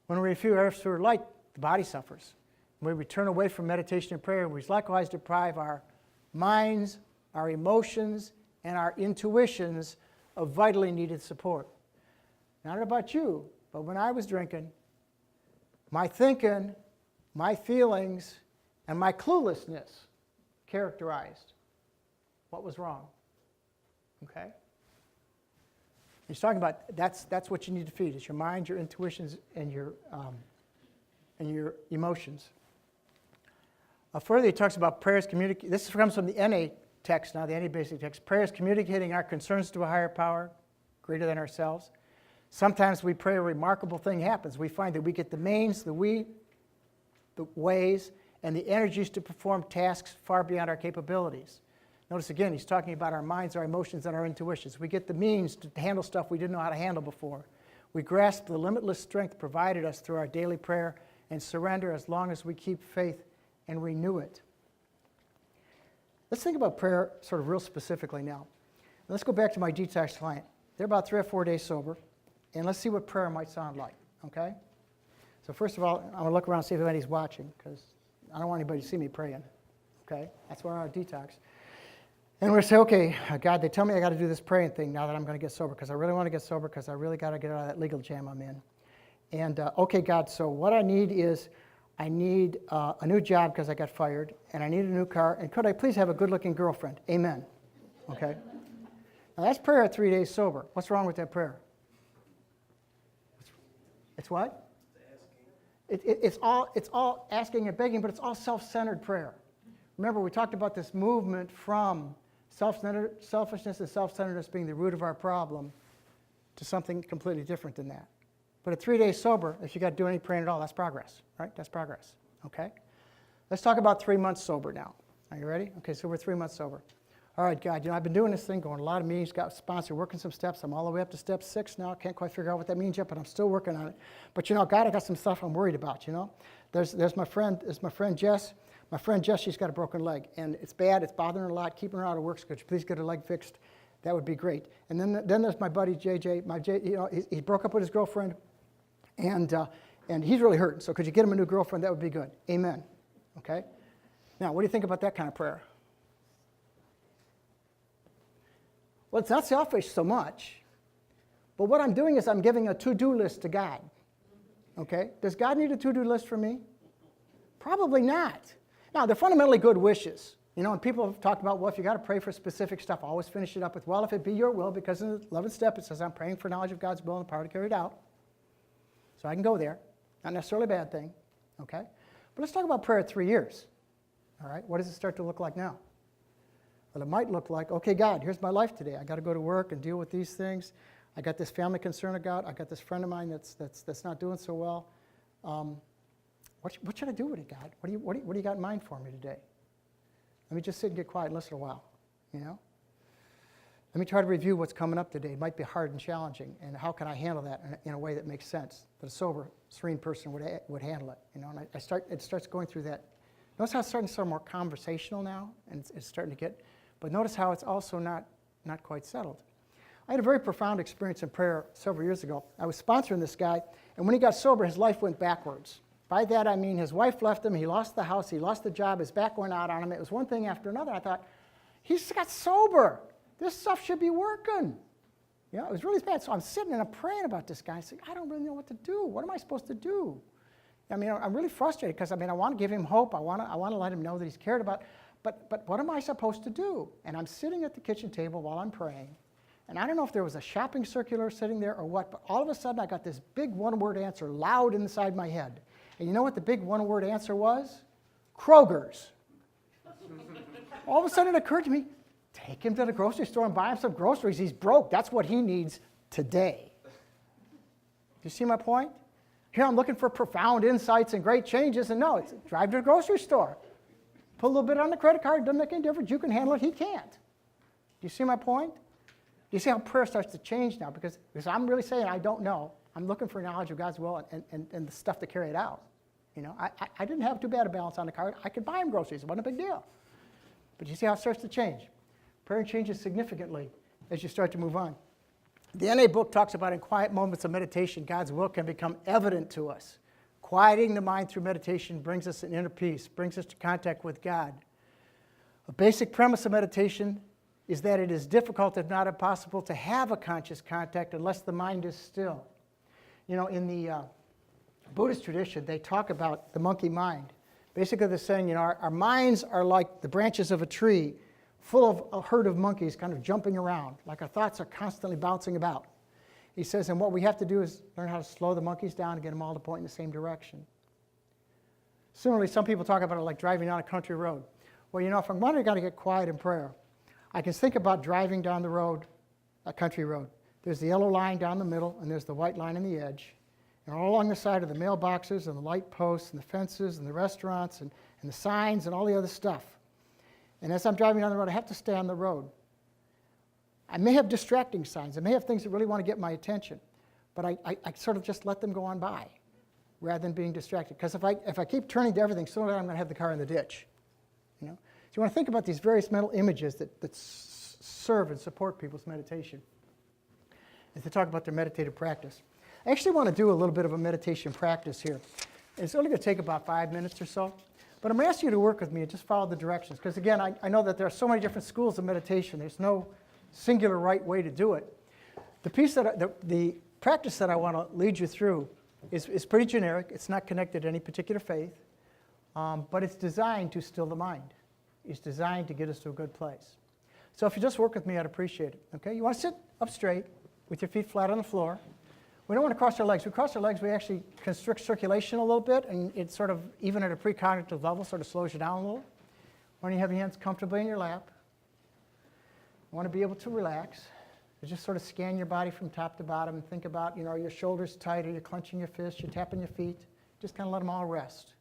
When we refuse air, food, or light, the body suffers. When we turn away from meditation and prayer, we likewise deprive our minds, our emotions, and our intuitions of vitally needed support. Not about you, but when I was drinking, my thinking, my feelings, and my cluelessness characterized what was wrong. Okay? He's talking about that's what you need to feed. It's your mind, your intuitions, and your emotions. Further, he talks about prayers communicate. This comes from the NA text now, the anti-basic text. Prayer is communicating our concerns to a higher power, greater than ourselves. Sometimes we pray, a remarkable thing happens. We find that we get the means, the ways, and the energies to perform tasks far beyond our capabilities. Notice again, he's talking about our minds, our emotions, and our intuitions. We get the means to handle stuff we didn't know how to handle before. We grasp the limitless strength provided us through our daily prayer and surrender as long as we keep faith and renew it. Let's think about prayer sort of real specifically now. Let's go back to my detox client. They're about 3 or 4 days sober, and let's see what prayer might sound like, okay? So first of all, I'm going to look around and see if anybody's watching, because I don't want anybody to see me praying, okay? That's why we're on a detox. And we're going to say, okay, God, they tell me I got to do this praying thing now that I'm going to get sober, because I really want to get sober, because I really got to get out of that legal jam I'm in. And, okay, God, so what I need is I need a new job because I got fired, and I need a new car, and could I please have a good-looking girlfriend? Amen. Okay? Now, that's prayer at 3 days sober. What's wrong with that prayer? It's what? It's all asking and begging, but it's all self-centered prayer. Remember, we talked about this movement from selfishness and self-centeredness being the root of our problem to something completely different than that. But at 3 days sober, if you got to do any praying at all, that's progress, right? That's progress, okay? Let's talk about 3 months sober now. Are you ready? Okay, so we're 3 months sober. All right, God, I've been doing this thing, going to a lot of meetings, got sponsored, working some steps. I'm all the way up to step 6 now. Can't quite figure out what that means yet, but I'm still working on it. But, God, I got some stuff I'm worried about, There's my friend Jess. My friend Jess, she's got a broken leg, and it's bad. It's bothering her a lot, keeping her out of work. So could you please get her leg fixed? That would be great. And then there's my buddy JJ. He broke up with his girlfriend, and he's really hurting. So could you get him a new girlfriend? That would be good. Amen. Okay? Now, what do you think about that kind of prayer? Well, it's not selfish so much, but what I'm doing is I'm giving a to-do list to God. Okay? Does God need a to-do list for me? Probably not. Now, they're fundamentally good wishes. And people have talked about, well, if you got to pray for specific stuff, always finish it up with, well, if it be your will, because in the 11th step it says I'm praying for knowledge of God's will and the power to carry it out. So I can go there. Not necessarily a bad thing. Okay? But let's talk about prayer at 3 years. All right? What does it start to look like now? Well, it might look like, okay, God, here's my life today. I got to go to work and deal with these things. I got this family concern I got. I got this friend of mine that's not doing so well. What should I do with it, God? What do you got in mind for me today? Let me just sit and get quiet and listen a while, Let me try to review what's coming up today. It might be hard and challenging, and how can I handle that in a way that makes sense, that a sober, serene person would handle it, And it starts going through that. Notice how it's starting to sound more conversational now, and it's starting to get, but notice how it's also not quite settled. I had a very profound experience in prayer several years ago. I was sponsoring this guy, and when he got sober, his life went backwards. By that I mean his wife left him, he lost the house, he lost the job, his back went out on him. It was one thing after another. I thought, he's got sober. This stuff should be working. It was really bad. So I'm sitting and I'm praying about this guy. I said, I don't really know what to do. What am I supposed to do? I'm really frustrated because, I want to give him hope. I want to let him know that he's cared about. But what am I supposed to do? And I'm sitting at the kitchen table while I'm praying. And I don't know if there was a shopping circular sitting there or what, but all of a sudden I got this big one-word answer loud inside my head. And you know what the big one-word answer was? Kroger's. All of a sudden it occurred to me, take him to the grocery store and buy him some groceries. He's broke. That's what he needs today. Do you see my point? Here I'm looking for profound insights and great changes, and no, it's drive to the grocery store. Put a little bit on the credit card, doesn't make any difference. You can handle it, he can't. Do you see my point? Do you see how prayer starts to change now? Because I'm really saying I don't know. I'm looking for knowledge of God's will and the stuff to carry it out. I didn't have too bad a balance on the card. I could buy him groceries. It wasn't a big deal. But you see how it starts to change. Prayer changes significantly as you start to move on. The NA book talks about in quiet moments of meditation, God's will can become evident to us. Quieting the mind through meditation brings us an inner peace, brings us to contact with God. A basic premise of meditation is that it is difficult, if not impossible, to have a conscious contact unless the mind is still. In the Buddhist tradition, they talk about the monkey mind. Basically, they're saying, our minds are like the branches of a tree full of a herd of monkeys kind of jumping around, like our thoughts are constantly bouncing about. He says, and what we have to do is learn how to slow the monkeys down and get them all to point in the same direction. Similarly, some people talk about it like driving down a country road. Well, if I'm wondering, I got to get quiet in prayer. I can think about driving down the road, a country road. There's the yellow line down the middle, and there's the white line on the edge. And all along the side are the mailboxes and the light posts and the fences and the restaurants and the signs and all the other stuff. And as I'm driving down the road, I have to stay on the road. I may have distracting signs. I may have things that really want to get my attention. But I sort of just let them go on by rather than being distracted. Because if I keep turning to everything, sooner or later I'm going to have the car in the ditch. You know? So you want to think about these various mental images that serve and support people's meditation. And to talk about their meditative practice. I actually want to do a little bit of a meditation practice here. It's only going to take about 5 minutes or so. But I'm going to ask you to work with me and just follow the directions. Because again, I know that there are so many different schools of meditation. There's no singular right way to do it. The practice that I want to lead you through is pretty generic. It's not connected to any particular faith. But it's designed to still the mind. It's designed to get us to a good place. So if you just work with me, I'd appreciate it. Okay? You want to sit up straight with your feet flat on the floor. We don't want to cross our legs. We cross our legs, we actually constrict circulation a little bit, and it sort of, even at a precognitive level, sort of slows you down a little. Why don't you have your hands comfortably in your lap? You want to be able to relax. You just sort of scan your body from top to bottom and think about, are your shoulders tight, or you're clenching your fists, you're tapping your feet. Just kind of let them all rest.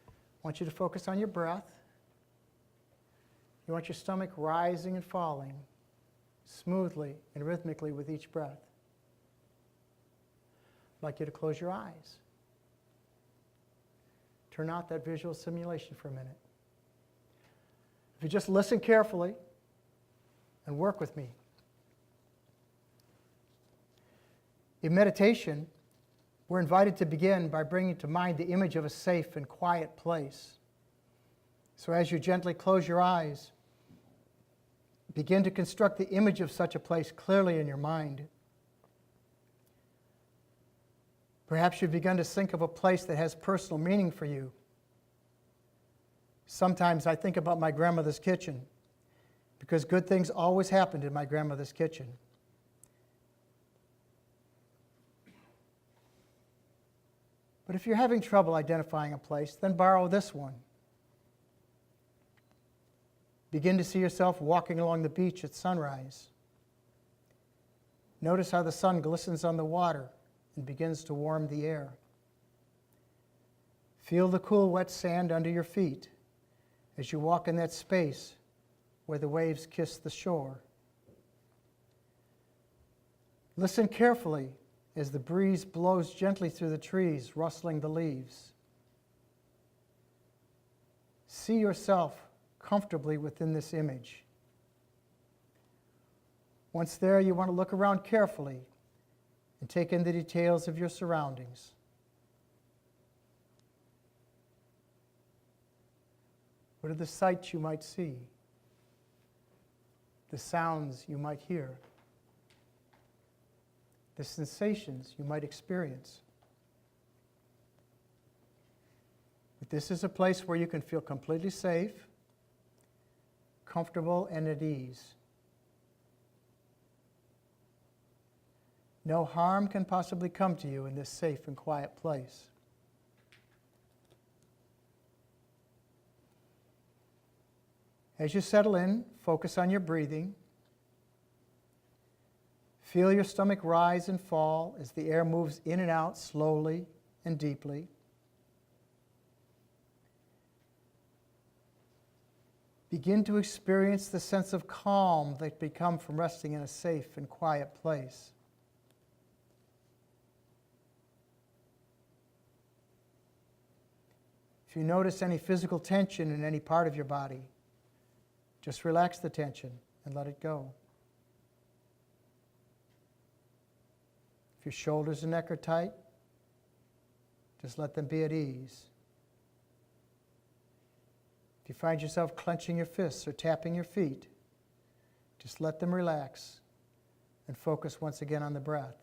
I want you to focus on your breath. You want your stomach rising and falling smoothly and rhythmically with each breath. I'd like you to close your eyes. Turn out that visual simulation for a minute. If you just listen carefully and work with me. In meditation, we're invited to begin by bringing to mind the image of a safe and quiet place. So as you gently close your eyes, begin to construct the image of such a place clearly in your mind. Perhaps you've begun to think of a place that has personal meaning for you. Sometimes I think about my grandmother's kitchen, because good things always happened in my grandmother's kitchen. But if you're having trouble identifying a place, then borrow this one. Begin to see yourself walking along the beach at sunrise. Notice how the sun glistens on the water and begins to warm the air. Feel the cool, wet sand under your feet as you walk in that space where the waves kiss the shore. Listen carefully as the breeze blows gently through the trees, rustling the leaves. See yourself comfortably within this image. Once there, you want to look around carefully and take in the details of your surroundings. What are the sights you might see? The sounds you might hear? The sensations you might experience? But this is a place where you can feel completely safe, comfortable, and at ease. No harm can possibly come to you in this safe and quiet place. As you settle in, focus on your breathing. Feel your stomach rise and fall as the air moves in and out slowly and deeply. Begin to experience the sense of calm that can come from resting in a safe and quiet place. If you notice any physical tension in any part of your body, just relax the tension and let it go. If your shoulders and neck are tight, just let them be at ease. If you find yourself clenching your fists or tapping your feet, just let them relax and focus once again on the breath.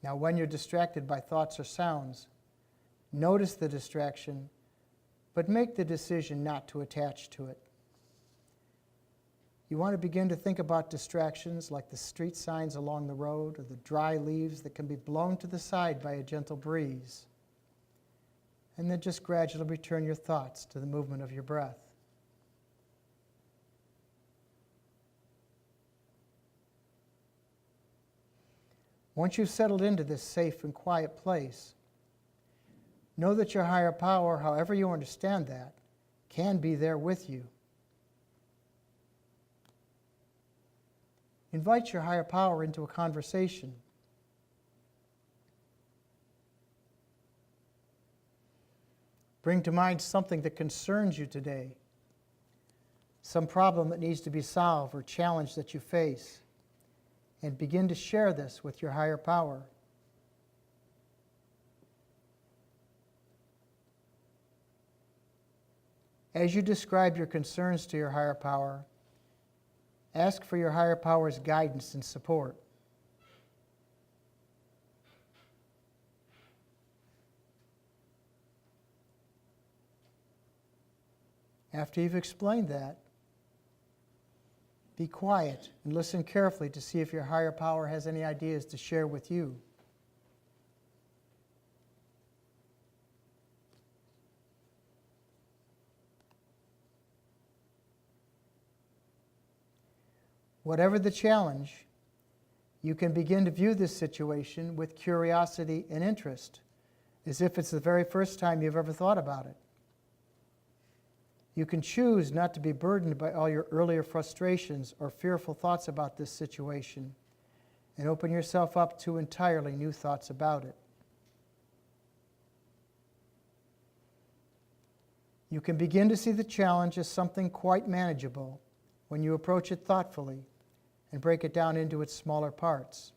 Now, when you're distracted by thoughts or sounds, notice the distraction, but make the decision not to attach to it. You want to begin to think about distractions like the street signs along the road or the dry leaves that can be blown to the side by a gentle breeze. And then just gradually return your thoughts to the movement of your breath. Once you've settled into this safe and quiet place, know that your higher power, however you understand that, can be there with you. Invite your higher power into a conversation. Bring to mind something that concerns you today, some problem that needs to be solved or challenge that you face, and begin to share this with your higher power. As you describe your concerns to your higher power, ask for your higher power's guidance and support. After you've explained that, be quiet and listen carefully to see if your higher power has any ideas to share with you. Whatever the challenge, you can begin to view this situation with curiosity and interest, as if it's the very first time you've ever thought about it. You can choose not to be burdened by all your earlier frustrations or fearful thoughts about this situation and open yourself up to entirely new thoughts about it. You can begin to see the challenge as something quite manageable when you approach it thoughtfully and break it down into its smaller parts.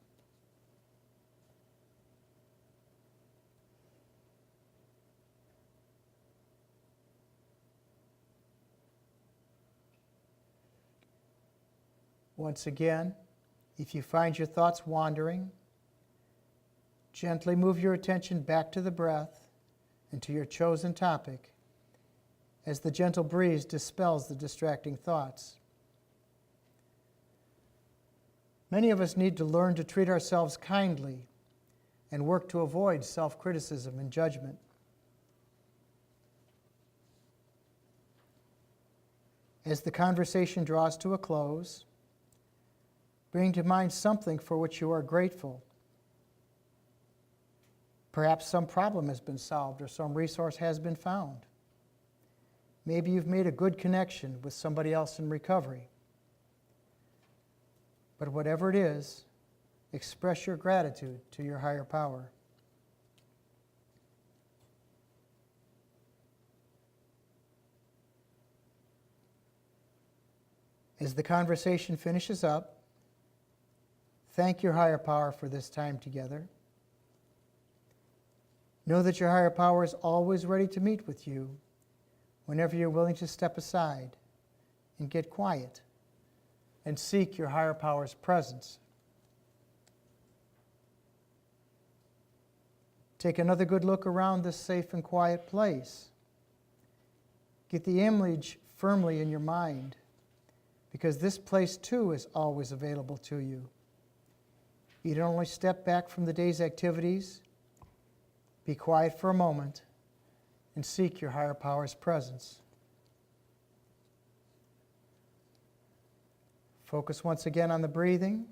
Once again, if you find your thoughts wandering, gently move your attention back to the breath and to your chosen topic as the gentle breeze dispels the distracting thoughts. Many of us need to learn to treat ourselves kindly and work to avoid self-criticism and judgment. As the conversation draws to a close, bring to mind something for which you are grateful. Perhaps some problem has been solved or some resource has been found. Maybe you've made a good connection with somebody else in recovery. But whatever it is, express your gratitude to your higher power. As the conversation finishes up, thank your higher power for this time together. Know that your higher power is always ready to meet with you whenever you're willing to step aside and get quiet and seek your higher power's presence. Take another good look around this safe and quiet place. Get the image firmly in your mind, because this place too is always available to you. You don't only step back from the day's activities, be quiet for a moment, and seek your higher power's presence. Focus once again on the breathing,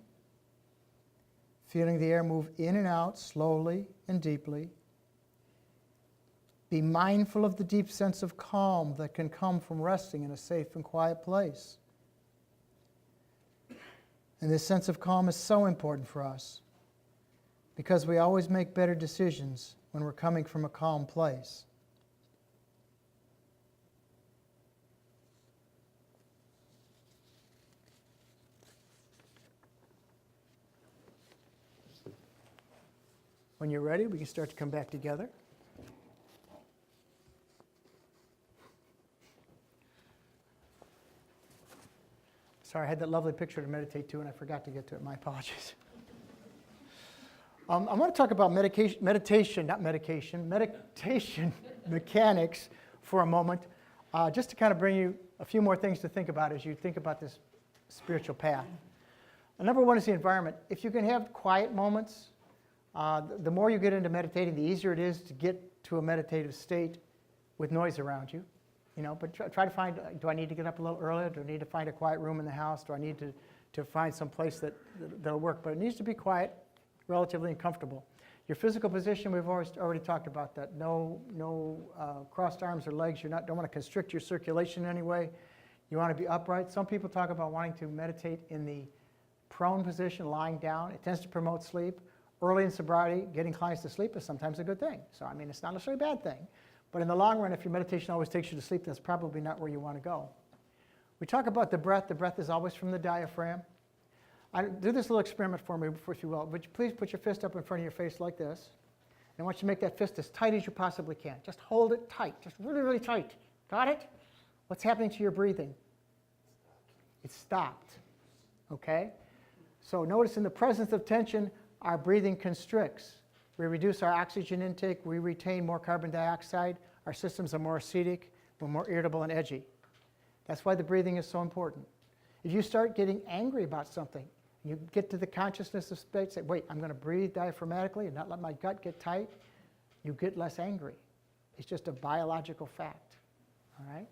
feeling the air move in and out slowly and deeply. Be mindful of the deep sense of calm that can come from resting in a safe and quiet place. And this sense of calm is so important for us because we always make better decisions when we're coming from a calm place. When you're ready, we can start to come back together. Sorry, I had that lovely picture to meditate to, and I forgot to get to it. My apologies. I want to talk about meditation mechanics for a moment, just to kind of bring you a few more things to think about as you think about this spiritual path. Number one is the environment. If you can have quiet moments, the more you get into meditating, the easier it is to get to a meditative state with noise around you. But try to find, do I need to get up a little earlier? Do I need to find a quiet room in the house? Do I need to find some place that'll work? But it needs to be quiet, relatively and comfortable. Your physical position, we've already talked about that. No crossed arms or legs. You don't want to constrict your circulation in any way. You want to be upright. Some people talk about wanting to meditate in the prone position, lying down. It tends to promote sleep. Early in sobriety, getting clients to sleep is sometimes a good thing. So, it's not necessarily a bad thing. But in the long run, if your meditation always takes you to sleep, that's probably not where you want to go. We talk about the breath. The breath is always from the diaphragm. Do this little experiment for me, if you will. Would you please put your fist up in front of your face like this? And I want you to make that fist as tight as you possibly can. Just hold it tight, just really, really tight. Got it? What's happening to your breathing? It's stopped. Okay? So notice in the presence of tension, our breathing constricts. We reduce our oxygen intake. We retain more carbon dioxide. Our systems are more acidic. We're more irritable and edgy. That's why the breathing is so important. If you start getting angry about something, you get to the consciousness of space, say, wait, I'm going to breathe diaphragmatically and not let my gut get tight, you get less angry. It's just a biological fact. All right?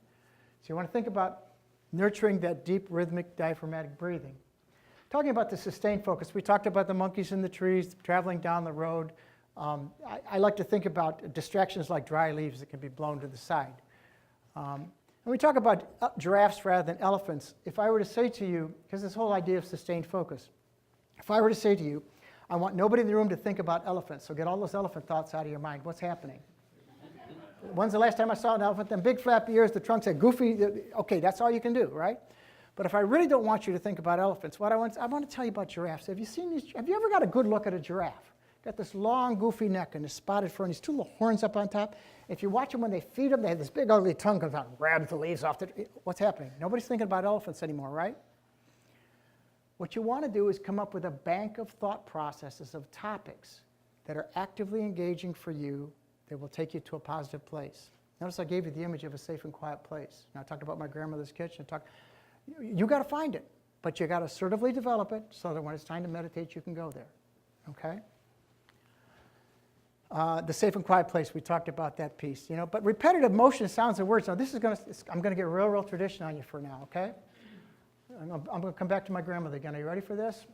So you want to think about nurturing that deep rhythmic diaphragmatic breathing. Talking about the sustained focus, we talked about the monkeys in the trees, traveling down the road. I like to think about distractions like dry leaves that can be blown to the side. And we talk about giraffes rather than elephants. If I were to say to you, because this whole idea of sustained focus, if I were to say to you, I want nobody in the room to think about elephants, so get all those elephant thoughts out of your mind. What's happening? When's the last time I saw an elephant? Them big flappy ears, the trunks, that goofy, okay, that's all you can do, right? But if I really don't want you to think about elephants, I want to tell you about giraffes. Have you ever got a good look at a giraffe? Got this long, goofy neck and this spotted fur and these two little horns up on top. If you watch them when they feed them, they have this big, ugly tongue comes out and grabs the leaves off. What's happening? Nobody's thinking about elephants anymore, right? What you want to do is come up with a bank of thought processes of topics that are actively engaging for you that will take you to a positive place. Notice I gave you the image of a safe and quiet place. Now I talked about my grandmother's kitchen. You got to find it, but you got to assertively develop it so that when it's time to meditate, you can go there. Okay? The safe and quiet place, we talked about that piece, but repetitive motion, sounds, and words. Now I'm going to get real tradition on you for now, okay? I'm going to come back to my grandmother again. Are you ready for this?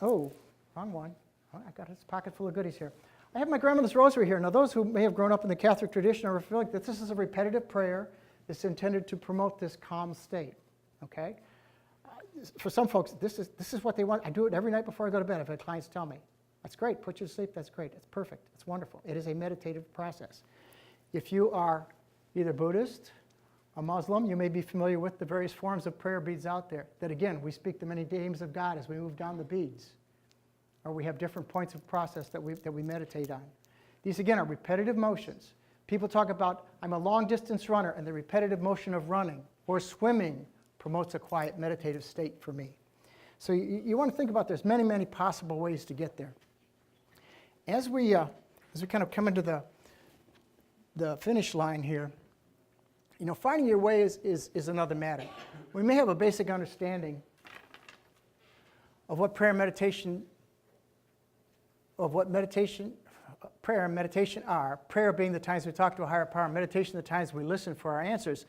Oh, wrong one. Oh, I got a pocket full of goodies here. I have my grandmother's rosary here. Now those who may have grown up in the Catholic tradition are feeling that this is a repetitive prayer that's intended to promote this calm state, okay? For some folks, this is what they want. I do it every night before I go to bed if my clients tell me. That's great. Put you to sleep. That's great. It's perfect. It's wonderful. It is a meditative process. If you are either Buddhist or Muslim, you may be familiar with the various forms of prayer beads out there. That again, we speak the many names of God as we move down the beads. Or we have different points of process that we meditate on. These again are repetitive motions. People talk about, I'm a long distance runner, and the repetitive motion of running or swimming promotes a quiet meditative state for me. So you want to think about there's many, many possible ways to get there. As we kind of come into the finish line here, finding your way is another matter. We may have a basic understanding of what prayer and meditation, prayer and meditation are. Prayer being the times we talk to a higher power, meditation the times we listen for our answers.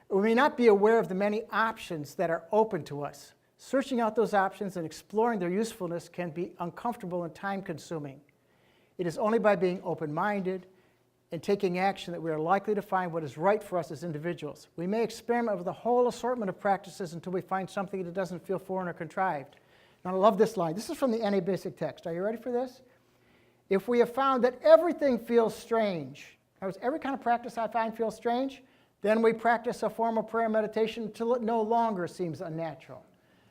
We may not be aware of the many options that are open to us. Searching out those options and exploring their usefulness can be uncomfortable and time-consuming. It is only by being open-minded and taking action that we are likely to find what is right for us as individuals. We may experiment with a whole assortment of practices until we find something that doesn't feel foreign or contrived. Now, I love this line. This is from the NA Basic Text. Are you ready for this? If we have found that everything feels strange, in other words, every kind of practice I find feels strange, then we practice a form of prayer and meditation until it no longer seems unnatural.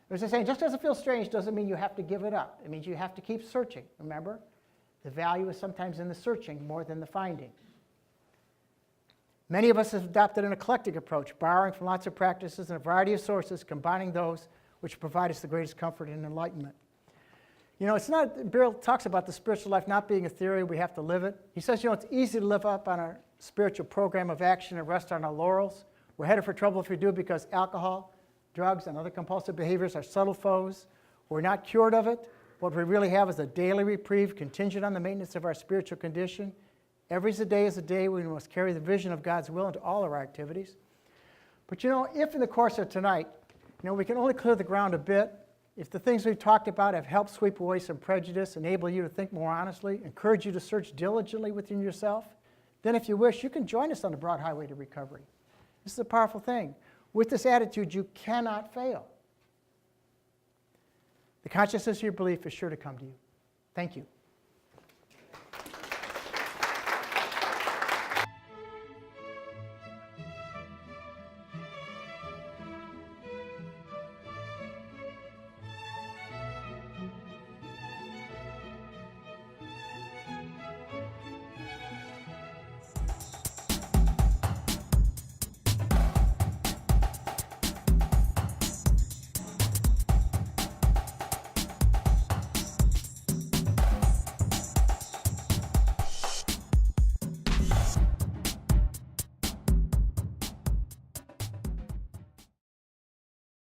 There's a saying, just as it feels strange doesn't mean you have to give it up. It means you have to keep searching, remember? The value is sometimes in the searching more than the finding. Many of us have adopted an eclectic approach, borrowing from lots of practices and a variety of sources, combining those which provide us the greatest comfort and enlightenment. It's not, Bill talks about the spiritual life not being a theory, we have to live it. He says, it's easy to live up on our spiritual program of action and rest on our laurels. We're headed for trouble if we do because alcohol, drugs and other compulsive behaviors are subtle foes. We're not cured of it. What we really have is a daily reprieve contingent on the maintenance of our spiritual condition. Every day is a day when we must carry the vision of God's will into all of our activities. But you know, if in the course of tonight, we can only clear the ground a bit, if the things we've talked about have helped sweep away some prejudice, enable you to think more honestly, encourage you to search diligently within yourself, then if you wish, you can join us on the broad highway to recovery. This is a powerful thing. With this attitude, you cannot fail. The consciousness of your belief is sure to come to you. Thank you.